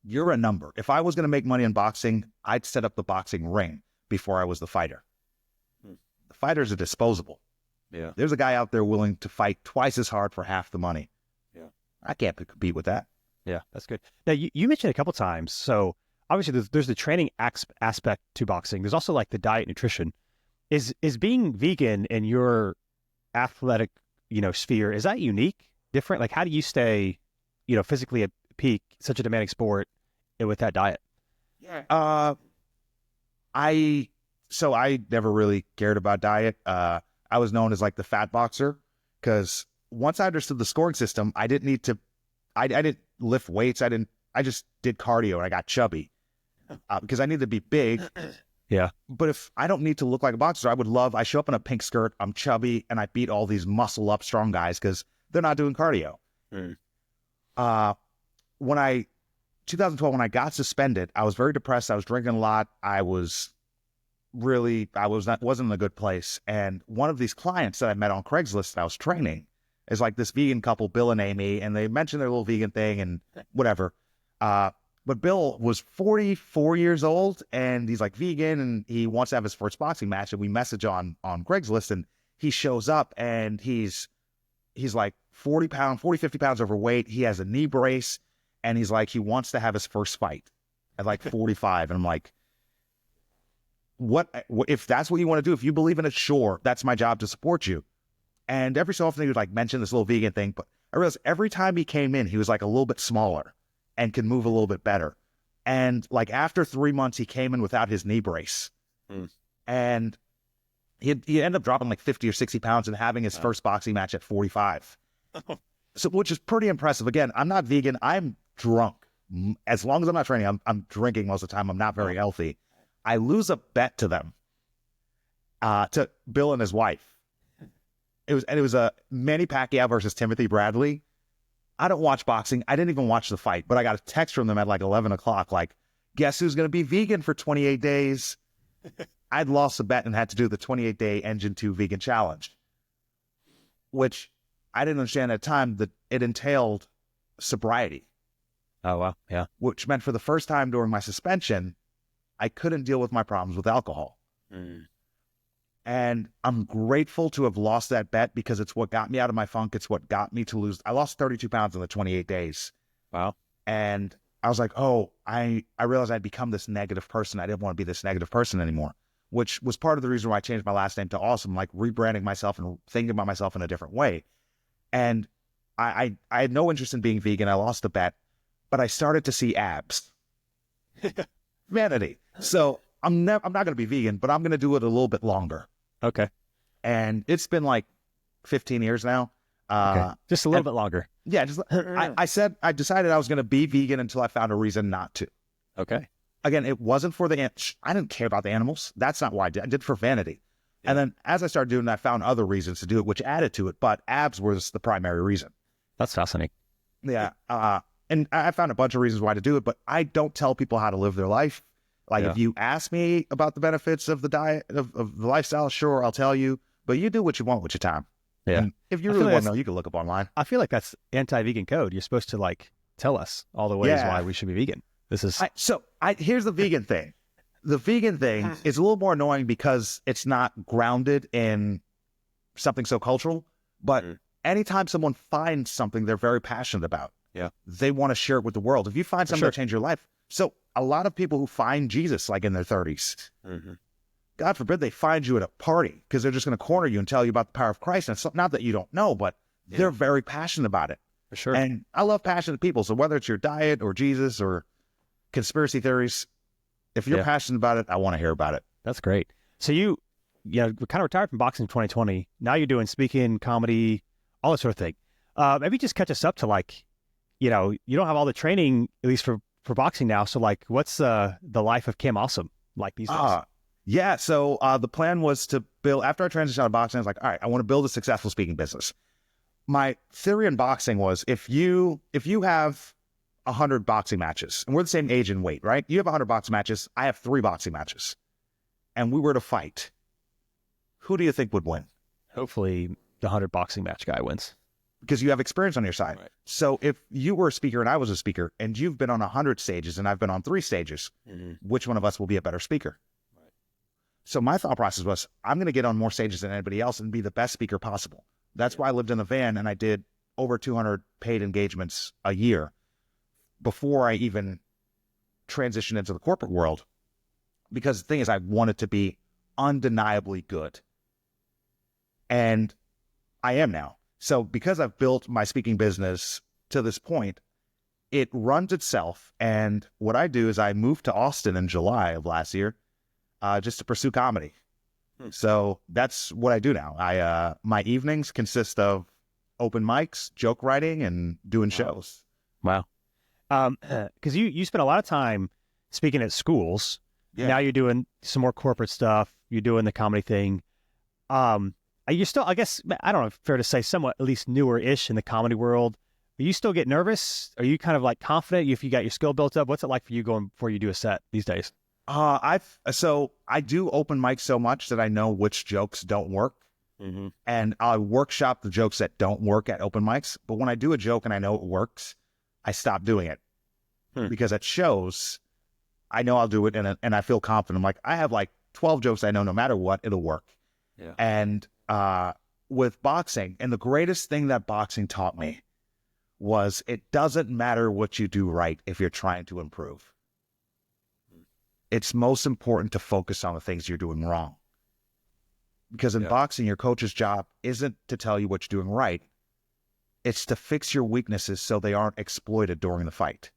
S2: You're a number. If I was going to make money in boxing, I'd set up the boxing ring before I was the fighter. The fighters are disposable. Yeah. There's a guy out there willing to fight twice as hard for half the money. Yeah. I can't compete with that.
S1: Yeah, that's good. Now, you mentioned a couple times, so obviously there's the training aspect to boxing. There's also like the diet, nutrition. Is being vegan in your athletic, sphere, is that unique, different? Like, how do you stay, physically at peak, such a demanding sport, with that diet?
S2: Yeah. I never really cared about diet. I was known as like the fat boxer because once I understood the scoring system, I didn't lift weights. I just did cardio and I got chubby because I needed to be big.
S1: Yeah.
S2: But if I don't need to look like a boxer, I show up in a pink skirt, I'm chubby, and I beat all these muscle up strong guys because they're not doing cardio. 2012, when I got suspended, I was very depressed. I was drinking a lot. Wasn't in a good place. And one of these clients that I met on Craigslist that I was training is like this vegan couple, Bill and Amy, and they mentioned their little vegan thing and whatever. But Bill was 44 years old and he's like vegan and he wants to have his first boxing match. And we message on Craigslist and he shows up and he's like 50 pounds overweight. He has a knee brace and he's like, he wants to have his first fight at like 45. And I'm like, what if that's what you want to do? If you believe in it, sure, that's my job to support you. And every so often he would like mention this little vegan thing, but I realized every time he came in, he was like a little bit smaller and could move a little bit better. And like after 3 months, he came in without his knee brace. And he ended up dropping like 50 or 60 pounds and having his first boxing match at 45. So, which is pretty impressive. Again, I'm not vegan. I'm drunk. As long as I'm not training, I'm drinking most of the time. I'm not very healthy. I lose a bet to them, to Bill and his wife. It was a Manny Pacquiao versus Timothy Bradley. I don't watch boxing. I didn't even watch the fight, but I got a text from them at like 11 o'clock, like, guess who's going to be vegan for 28 days? I'd lost a bet and had to do the 28-day Engine 2 vegan challenge, which I didn't understand at the time that it entailed sobriety.
S1: Oh, wow. Yeah.
S2: Which meant for the first time during my suspension, I couldn't deal with my problems with alcohol. And I'm grateful to have lost that bet because it's what got me out of my funk. It's what got me to lose. I lost 32 pounds in the 28 days.
S1: Wow.
S2: And I was like, I realized I'd become this negative person. I didn't want to be this negative person anymore, which was part of the reason why I changed my last name to Awesome, like rebranding myself and thinking about myself in a different way. And I had no interest in being vegan. I lost the bet, but I started to see abs. Vanity. So I'm not going to be vegan, but I'm going to do it a little bit longer.
S1: Okay.
S2: And it's been like 15 years now.
S1: Okay. Just a little bit longer.
S2: Yeah. I decided I was going to be vegan until I found a reason not to.
S1: Okay.
S2: Again, it wasn't for I didn't care about the animals. That's not why I did. I did it for vanity. Yeah. And then as I started doing that, I found other reasons to do it, which added to it. But abs was the primary reason.
S1: That's fascinating.
S2: Yeah. And I found a bunch of reasons why to do it, but I don't tell people how to live their life. Like if you ask me about the benefits of the diet, of the lifestyle, sure, I'll tell you, but you do what you want with your time.
S1: Yeah.
S2: And if you really want to know, you can look up online.
S1: I feel like that's anti-vegan code. You're supposed to like tell us all the ways why we should be vegan. This is
S2: here's the vegan thing. The vegan thing is a little more annoying because it's not grounded in something so cultural, but anytime someone finds something they're very passionate about,
S1: Yeah.
S2: They want to share it with the world. If you find something
S1: sure.
S2: that changed your life. So a lot of people who find Jesus like in their 30s, God forbid they find you at a party because they're just going to corner you and tell you about the power of Christ. And it's not that you don't know, but they're very passionate about it.
S1: For sure.
S2: And I love passionate people. So whether it's your diet or Jesus or conspiracy theories, if you're passionate about it, I want to hear about it.
S1: That's great. So you kind of retired from boxing in 2020. Now you're doing speaking, comedy, all that sort of thing. Maybe just catch us up to like, you don't have all the training, at least for boxing now. So like, what's the life of Kim Awesome like these days?
S2: Yeah. So the plan was to build, after I transitioned out of boxing, I was like, all right, I want to build a successful speaking business. My theory in boxing was if you have 100 boxing matches, and we're the same age and weight, right? You have 100 boxing matches. I have 3 boxing matches. And we were to fight. Who do you think would win?
S1: Hopefully the 100 boxing match guy wins.
S2: Because you have experience on your side. Right. So if you were a speaker and I was a speaker, and you've been on 100 stages and I've been on 3 stages, which one of us will be a better speaker? Right. So my thought process was, I'm going to get on more stages than anybody else and be the best speaker possible. That's why I lived in a van and I did over 200 paid engagements a year before I even transitioned into the corporate world. Because the thing is, I wanted to be undeniably good. And I am now. So because I've built my speaking business to this point, it runs itself. And what I do is I moved to Austin in July of last year just to pursue comedy. So that's what I do now. My evenings consist of open mics, joke writing, and doing shows.
S1: Wow. Because you spend a lot of time speaking at schools. Yeah. Now you're doing some more corporate stuff. You're doing the comedy thing. You're still, I guess, I don't know, fair to say, somewhat at least newer-ish in the comedy world. Do you still get nervous? Are you kind of like confident if you got your skill built up? What's it like for you going before you do a set these days?
S2: So I do open mic so much that I know which jokes don't work. And I workshop the jokes that don't work at open mics. But when I do a joke and I know it works, I stop doing it because at shows, I know I'll do it and I feel confident. I'm like, I have like 12 jokes I know no matter what, it'll work. Yeah. And with boxing, and the greatest thing that boxing taught me was it doesn't matter what you do right if you're trying to improve. It's most important to focus on the things you're doing wrong. Because in boxing, your coach's job isn't to tell you what you're doing right. It's to fix your weaknesses so they aren't exploited during the fight.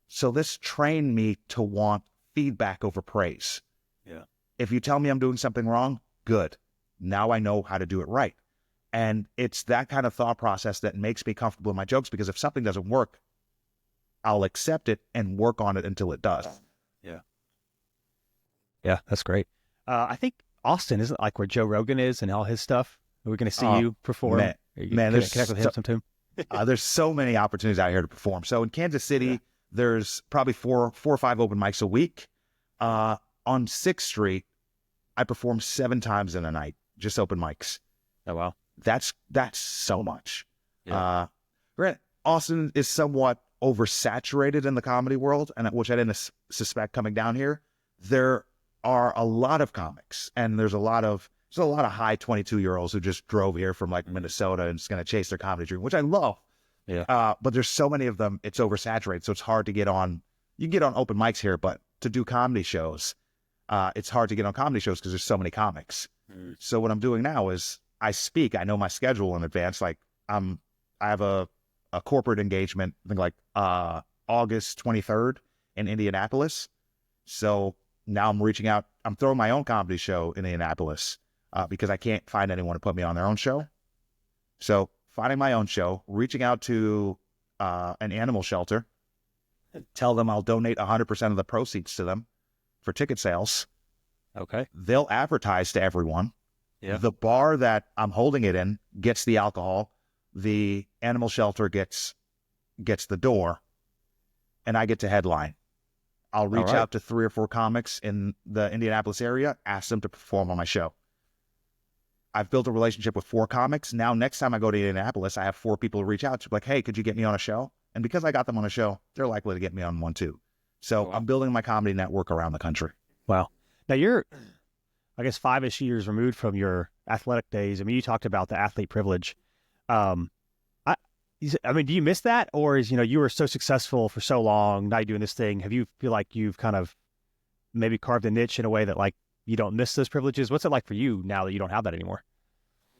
S2: So this trained me to want feedback over praise. Yeah. If you tell me I'm doing something wrong, good. Now I know how to do it right. And it's that kind of thought process that makes me comfortable in my jokes, because if something doesn't work, I'll accept it and work on it until it does.
S1: Yeah. Yeah, that's great. I think Austin isn't like where Joe Rogan is and all his stuff. We're going to see you perform.
S2: Man,
S1: connect with him sometime.
S2: There's so many opportunities out here to perform. So in Kansas City, there's probably four or five open mics a week. On 6th Street, I perform 7 times in a night, just open mics.
S1: Oh, wow.
S2: That's so much.
S1: Yeah.
S2: Austin is somewhat oversaturated in the comedy world, and which I didn't suspect coming down here. There are a lot of comics, and there's a lot of high 22-year-olds who just drove here from like Minnesota and just going to chase their comedy dream, which I love. Yeah. But there's so many of them, it's oversaturated, so it's hard to get on. You can get on open mics here, but to do comedy shows, it's hard to get on comedy shows because there's so many comics. So what I'm doing now is I speak. I know my schedule in advance. Like I have a corporate engagement, I think like August 23rd in Indianapolis. So now I'm reaching out. I'm throwing my own comedy show in Indianapolis because I can't find anyone to put me on their own show. So finding my own show, reaching out to an animal shelter, tell them I'll donate 100% of the proceeds to them for ticket sales.
S1: Okay.
S2: They'll advertise to everyone.
S1: Yeah.
S2: The bar that I'm holding it in gets the alcohol. The animal shelter gets the door, and I get to headline. I'll reach out to 3 or 4 comics in the Indianapolis area, ask them to perform on my show. I've built a relationship with 4 comics. Now, next time I go to Indianapolis, I have 4 people to reach out to, like, hey, could you get me on a show? And because I got them on a show, they're likely to get me on one too. So I'm building my comedy network around the country.
S1: Wow. Now you're, I guess, 5-ish years removed from your athletic days. I mean, you talked about the athlete privilege. I mean, do you miss that, or is you were so successful for so long, now you're doing this thing? Have you feel like you've kind of maybe carved a niche in a way that like you don't miss those privileges? What's it like for you now that you don't have that anymore?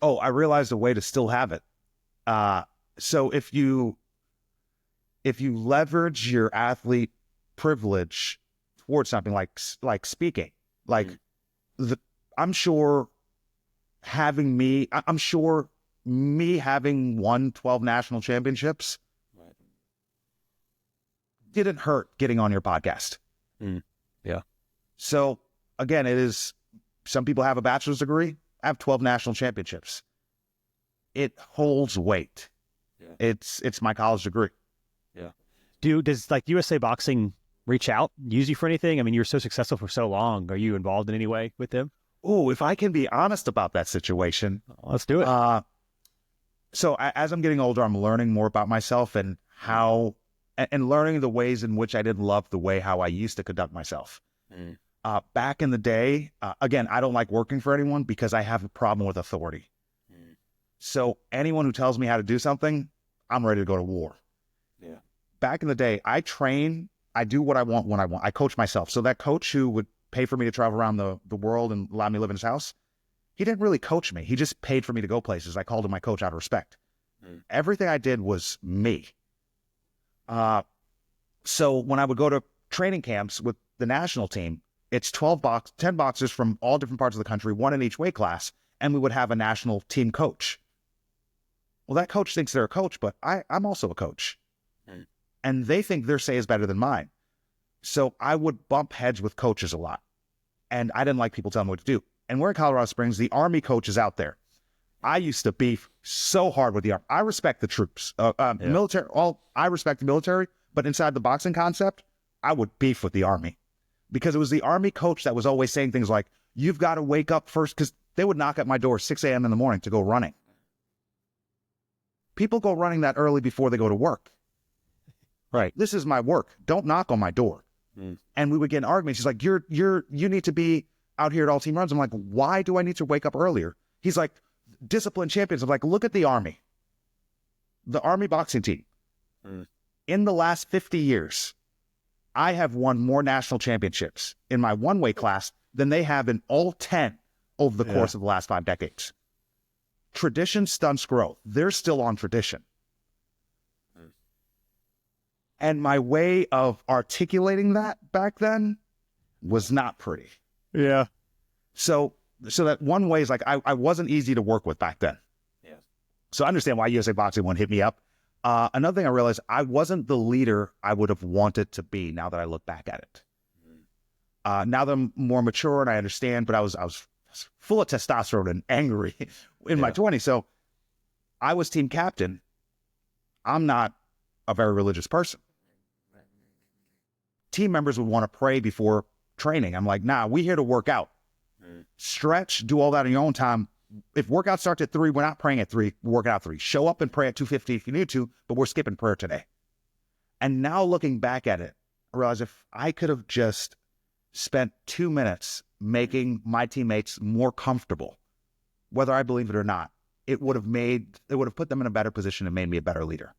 S2: Oh, I realized a way to still have it. So if you leverage your athlete privilege towards something like speaking, like I'm sure me having won 12 national championships didn't hurt getting on your podcast.
S1: Yeah.
S2: So again, some people have a bachelor's degree. I have 12 national championships. It holds weight. Yeah. It's my college degree.
S1: Yeah. Does like USA Boxing reach out, use you for anything? I mean, you were so successful for so long. Are you involved in any way with them?
S2: Oh, if I can be honest about that situation.
S1: Let's do it.
S2: So as I'm getting older, I'm learning more about myself and learning the ways in which I didn't love the way how I used to conduct myself. Back in the day, again, I don't like working for anyone because I have a problem with authority. So anyone who tells me how to do something, I'm ready to go to war. Yeah. Back in the day, I train, I do what I want when I want. I coach myself. So that coach who would pay for me to travel around the world and allow me to live in his house, he didn't really coach me. He just paid for me to go places. I called him my coach out of respect. Everything I did was me. So when I would go to training camps with the national team, it's 10 boxers from all different parts of the country, one in each weight class, and we would have a national team coach. Well, that coach thinks they're a coach, but I'm also a coach. And they think their say is better than mine. So I would bump heads with coaches a lot. And I didn't like people telling me what to do. And we're in Colorado Springs, the Army coach is out there. I used to beef so hard with the Army. I respect the troops, military. I respect the military, but inside the boxing concept, I would beef with the Army because it was the Army coach that was always saying things like, "You've got to wake up first," because they would knock at my door 6 a.m. in the morning to go running. People go running that early before they go to work.
S1: Right.
S2: This is my work. Don't knock on my door. And we would get in arguments. He's like, you need to be out here at all team runs. I'm like, why do I need to wake up earlier? He's like, disciplined champions. I'm like, look at the Army boxing team. In the last 50 years, I have won more national championships in my one weight class than they have in all 10 over the course of the last 5 decades. Tradition stunts growth. They're still on tradition. And my way of articulating that back then was not pretty.
S1: Yeah.
S2: So that one way is like, I wasn't easy to work with back then. Yeah. So I understand why USA Boxing won't hit me up. Another thing I realized, I wasn't the leader I would have wanted to be now that I look back at it. Now that I'm more mature and I understand, but I was full of testosterone and angry in my 20s. So I was team captain. I'm not a very religious person. Team members would want to pray before training. I'm like, nah, we're here to work out. Stretch, do all that in your own time. If workout starts at 3, we're not praying at 3, we're working out at 3. Show up and pray at 2:50 if you need to, but we're skipping prayer today. And now looking back at it, I realize if I could have just spent 2 minutes making my teammates more comfortable, whether I believe it or not, it would have put them in a better position and made me a better leader.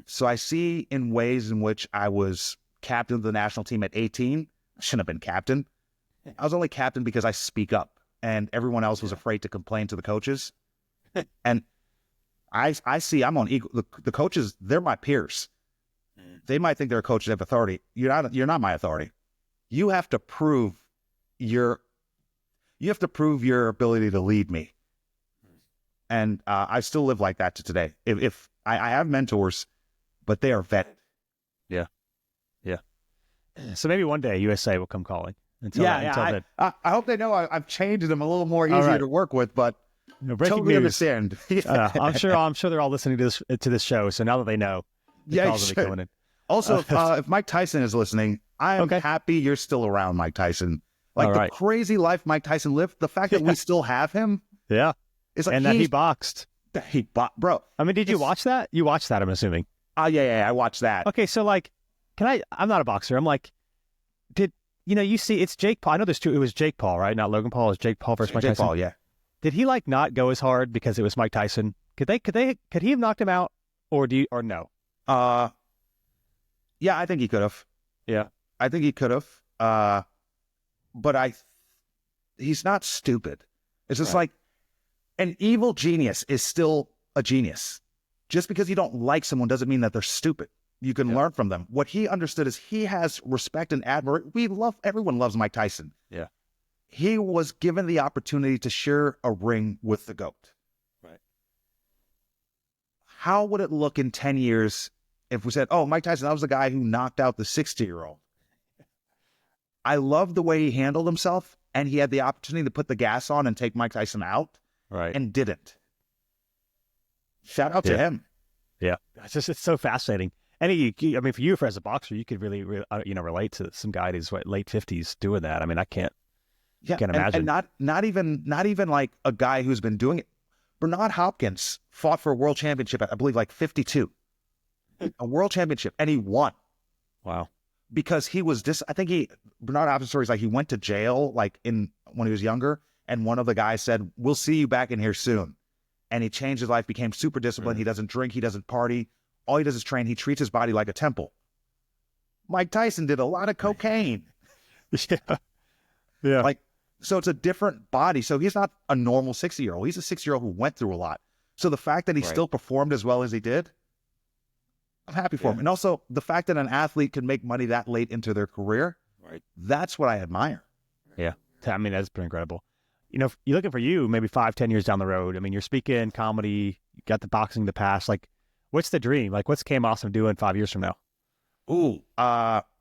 S2: So I see in ways in which I was captain of the national team at 18. I shouldn't have been captain. I was only captain because I speak up and everyone else was afraid to complain to the coaches. And I see I'm on equal. The coaches, they're my peers. They might think they're a coach that have authority. You're not my authority. You have to prove your ability to lead me. And I still live like that to today. If I have mentors, but they are vetted.
S1: Yeah. Yeah. So maybe one day USA will come calling. Until then.
S2: I hope they know I've changed them a little more easier to work with, but
S1: breaking
S2: totally
S1: news.
S2: understand.
S1: I'm sure they're all listening to this show. So now that they know, the calls will be coming in.
S2: Also, if Mike Tyson is listening, I am happy you're still around, Mike Tyson. Like the crazy life Mike Tyson lived, the fact that we still have him.
S1: Yeah.
S2: It's like
S1: and that he boxed.
S2: Bro.
S1: I mean, did you watch that? You watched that, I'm assuming.
S2: Yeah, I watched that.
S1: Okay, so like, I'm not a boxer. I'm like, you see, it's Jake Paul. I know there's two. It was Jake Paul, right? Not Logan Paul. It was Jake Paul versus Mike Tyson.
S2: Paul, yeah.
S1: Did he like not go as hard because it was Mike Tyson? Could he have knocked him out or do you, or no?
S2: Uh, yeah, I think he could have.
S1: Yeah.
S2: I think he could have. But he's not stupid. It's just
S1: Right.
S2: like an evil genius is still a genius. Just because you don't like someone doesn't mean that they're stupid. You can learn from them. What he understood is he has respect and admiration. Everyone loves Mike Tyson.
S1: Yeah.
S2: He was given the opportunity to share a ring with the GOAT.
S1: Right.
S2: How would it look in 10 years if we said, oh, Mike Tyson, that was the guy who knocked out the 60-year-old? I love the way he handled himself, and he had the opportunity to put the gas on and take Mike Tyson out,
S1: Right.
S2: and didn't. Shout out to him.
S1: Yeah. It's so fascinating. And I mean, for you, as a boxer, you could really, relate to some guy who's late 50s doing that. I mean, I can't imagine.
S2: And not even like a guy who's been doing it. Bernard Hopkins fought for a world championship at, I believe, like 52. A world championship, and he won.
S1: Wow.
S2: Because he was Bernard Hopkins' story is like he went to jail when he was younger, and one of the guys said, we'll see you back in here soon. And he changed his life, became super disciplined. He doesn't drink, he doesn't party. All he does is train. He treats his body like a temple. Mike Tyson did a lot of cocaine.
S1: Yeah. Yeah.
S2: So it's a different body. So he's not a normal 60-year-old. He's a 60-year-old who went through a lot. So the fact that he still performed as well as he did, I'm happy for him. And also the fact that an athlete can make money that late into their career, that's what I admire.
S1: Yeah. I mean, that's pretty incredible. You're looking for you maybe 5-10 years down the road. I mean, you're speaking comedy, you got the boxing in the past. What's the dream? What's Cam Awesome doing 5 years from now?
S2: Ooh,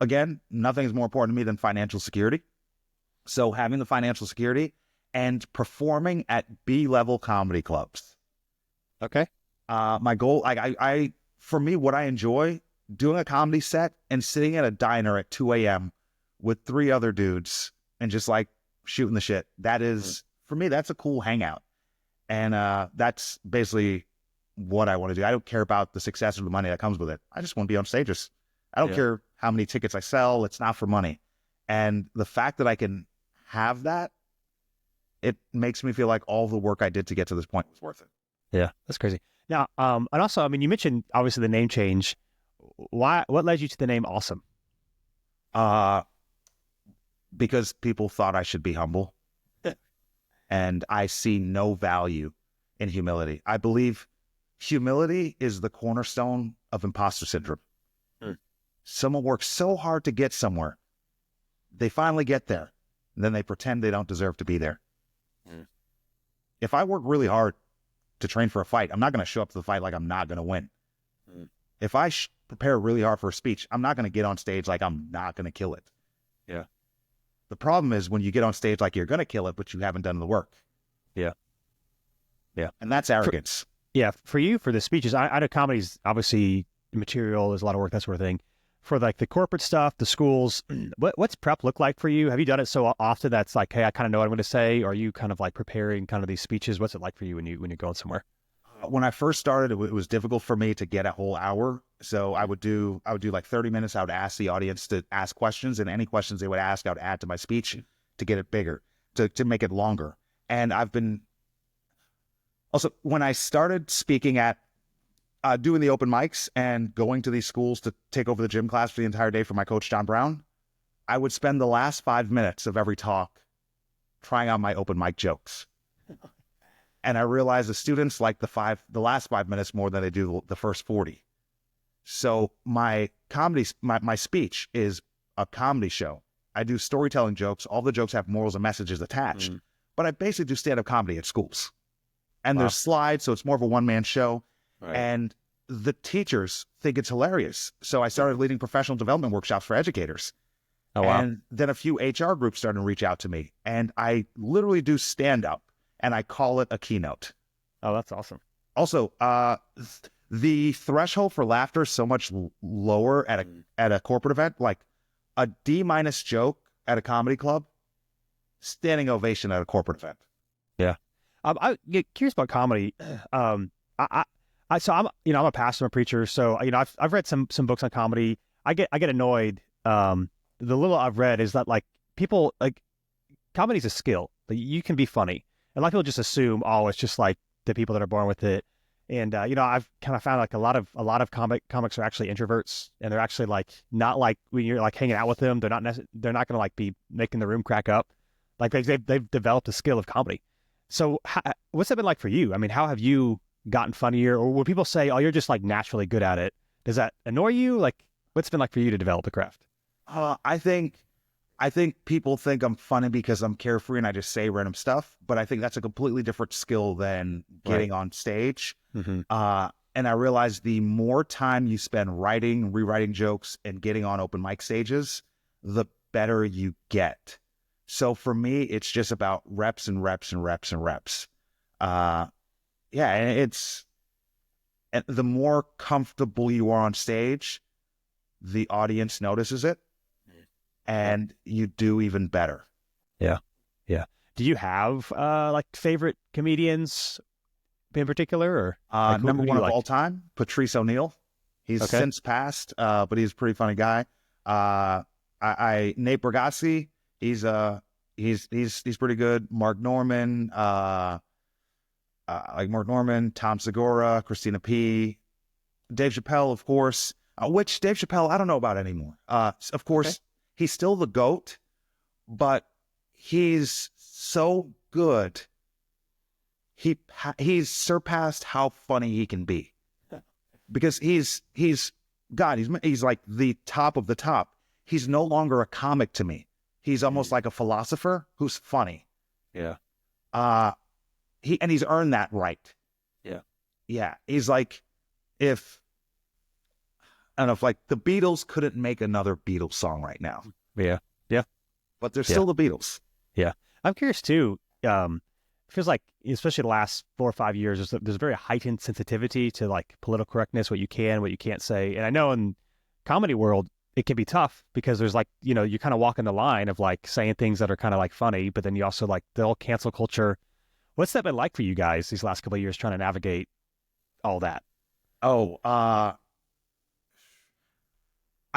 S2: again, nothing's more important to me than financial security. So having the financial security and performing at B-level comedy clubs.
S1: Okay.
S2: My goal, for me, what I enjoy, doing a comedy set and sitting at a diner at 2 a.m. with 3 other dudes and just shooting the shit. That is, for me, that's a cool hangout. And that's basically what I want to do. I don't care about the success or the money that comes with it. I just want to be on stages. I don't care how many tickets I sell. It's not for money. And the fact that I can have that, it makes me feel like all the work I did to get to this point was worth it.
S1: Yeah, that's crazy. Now, and also, I mean, you mentioned obviously the name change. What led you to the name Awesome?
S2: Because people thought I should be humble. And I see no value in humility. I believe humility is the cornerstone of imposter syndrome. Someone works so hard to get somewhere. They finally get there. And then they pretend they don't deserve to be there. If I work really hard to train for a fight, I'm not going to show up to the fight like I'm not going to win. If I prepare really hard for a speech, I'm not going to get on stage like I'm not going to kill it.
S1: Yeah.
S2: The problem is when you get on stage like you're going to kill it, but you haven't done the work.
S1: Yeah. Yeah.
S2: And that's arrogance.
S1: For you, for the speeches, I know comedy's obviously material, there's a lot of work, that sort of thing. For the corporate stuff, the schools, what's prep look like for you? Have you done it so often that's hey, I kind of know what I'm going to say? Or are you kind of preparing kind of these speeches? What's it like for you when you're going somewhere?
S2: When I first started, it was difficult for me to get a whole hour. So I would do 30 minutes. I would ask the audience to ask questions, and any questions they would ask, I would add to my speech to get it bigger, to make it longer. And I've been also, when I started speaking at doing the open mics and going to these schools to take over the gym class for the entire day for my coach, John Brown, I would spend the last 5 minutes of every talk trying out my open mic jokes. And I realized the students like the last 5 minutes more than they do the first 40. So my speech is a comedy show. I do storytelling jokes. All the jokes have morals and messages attached. But I basically do stand-up comedy at schools. And there's slides, so it's more of a one-man show. Right. And the teachers think it's hilarious. So I started leading professional development workshops for educators. Oh, wow. And then a few HR groups started to reach out to me. And I literally do stand-up, and I call it a keynote.
S1: Oh, that's awesome.
S2: Also, the threshold for laughter is so much lower at a corporate event. Like a D- joke at a comedy club, standing ovation at a corporate event.
S1: Yeah. I get curious about comedy. So I'm a pastor, I'm a preacher. So, I've read some books on comedy. I get annoyed. The little I've read is that people comedy's a skill. You can be funny. And a lot of people just assume, it's just the people that are born with it. And I've kind of found like a lot of comics are actually introverts, and they're actually like not like when you're like hanging out with them, they're not going to like be making the room crack up. Like they've developed a skill of comedy. So what's that been like for you? I mean, how have you gotten funnier? Or when people say, "Oh, you're just like naturally good at it," does that annoy you? Like, what's it been like for you to develop the craft?
S2: I think people think I'm funny because I'm carefree and I just say random stuff, but I think that's a completely different skill than getting on stage.
S1: Mm-hmm.
S2: And I realized the more time you spend writing, rewriting jokes, and getting on open mic stages, the better you get. So for me, it's just about reps and reps and reps and reps. Yeah, and the more comfortable you are on stage, the audience notices it, and you do even better.
S1: Yeah. Yeah. Do you have like favorite comedians in particular, or like
S2: Number
S1: who do
S2: one
S1: you
S2: of
S1: like?
S2: all time, Patrice O'Neill. He's
S1: Okay.
S2: since passed, but he's a pretty funny guy. Nate Bargatze, he's pretty good. Mark Norman, like Mark Norman, Tom Segura, Christina P, Dave Chappelle, of course. Which Dave Chappelle I don't know about anymore. Of
S1: Okay.
S2: course, he's still the GOAT, but he's so good. He's surpassed how funny he can be, because he's God. He's like the top of the top. He's no longer a comic to me. He's almost like a philosopher who's funny.
S1: Yeah.
S2: Uh he's earned that right.
S1: Yeah.
S2: Yeah, he's like, if I don't know, if like the Beatles couldn't make another Beatles song right now,
S1: Yeah. Yeah.
S2: but they're
S1: Yeah.
S2: still the Beatles.
S1: Yeah. I'm curious too. It feels like, especially the last 4 or 5 years, there's a very heightened sensitivity to like political correctness, what you can, what you can't say. And I know in comedy world, it can be tough because there's like, you kind of walking the line of like saying things that are kind of like funny, but then you also like the whole cancel culture. What's that been like for you guys these last couple of years trying to navigate all that?
S2: Oh, I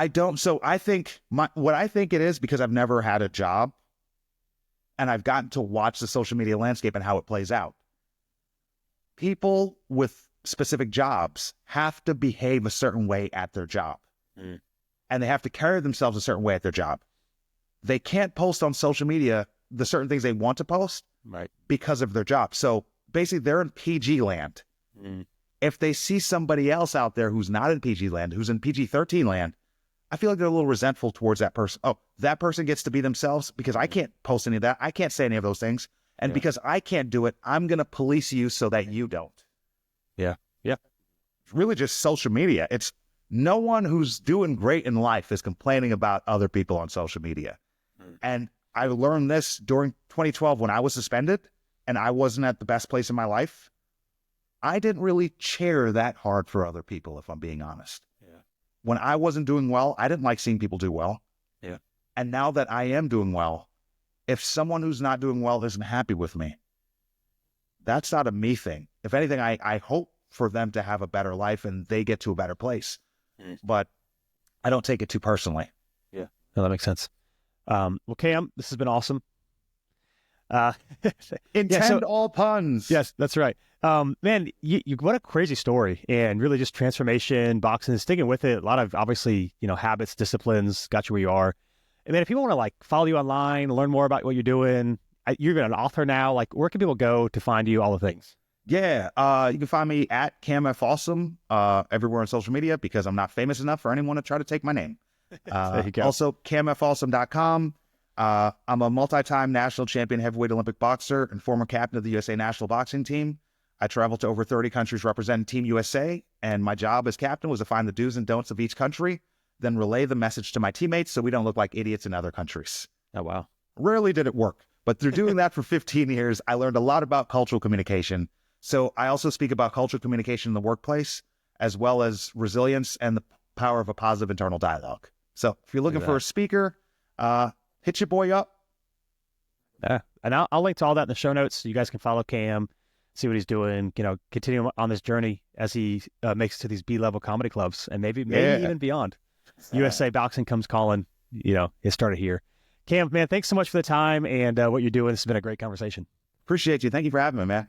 S2: don't. So I think what I think it is, because I've never had a job and I've gotten to watch the social media landscape and how it plays out. People with specific jobs have to behave a certain way at their job, and they have to carry themselves a certain way at their job. They can't post on social media the certain things they want to post
S1: Right.
S2: because of their job. So basically, they're in PG land.
S1: Mm.
S2: If they see somebody else out there who's not in PG land, who's in PG-13 land, I feel like they're a little resentful towards that person. Oh, that person gets to be themselves because I can't post any of that. I can't say any of those things. And because I can't do it, I'm going to police you so that you don't.
S1: Yeah. Yeah.
S2: It's really just social media. It's no one who's doing great in life is complaining about other people on social media. And I learned this during 2012 when I was suspended and I wasn't at the best place in my life. I didn't really cheer that hard for other people, if I'm being honest.
S1: Yeah.
S2: When I wasn't doing well, I didn't like seeing people do well.
S1: Yeah.
S2: And now that I am doing well, if someone who's not doing well isn't happy with me, that's not a me thing. If anything, I hope for them to have a better life and they get to a better place. But I don't take it too personally.
S1: Yeah. No, that makes sense. Well, Cam, this has been awesome. Uh,
S2: Intend all puns.
S1: Yes, that's right. Man, you what a crazy story, and really just transformation, boxing, sticking with it. A lot of obviously, habits, disciplines got you where you are. And man, if people want to like follow you online, learn more about what you're doing, you're an author now. Like, where can people go to find you? All the things.
S2: Yeah, you can find me at Cam F. Awesome everywhere on social media, because I'm not famous enough for anyone to try to take my name.
S1: There you go.
S2: Also, camfawesome.com. I'm a multi-time national champion heavyweight Olympic boxer and former captain of the USA national boxing team. I traveled to over 30 countries representing Team USA, and my job as captain was to find the do's and don'ts of each country, then relay the message to my teammates so we don't look like idiots in other countries.
S1: Oh, wow.
S2: Rarely did it work, but through doing that for 15 years, I learned a lot about cultural communication. So I also speak about cultural communication in the workplace, as well as resilience and the power of a positive internal dialogue. So if you're looking for a speaker, hit your boy up.
S1: Yeah. And I'll link to all that in the show notes so you guys can follow Cam, see what he's doing, continue on this journey as he makes it to these B-level comedy clubs and maybe even beyond. USA Boxing comes calling, it started here. Cam, man, thanks so much for the time and what you're doing. This has been a great conversation.
S2: Appreciate you. Thank you for having me, man.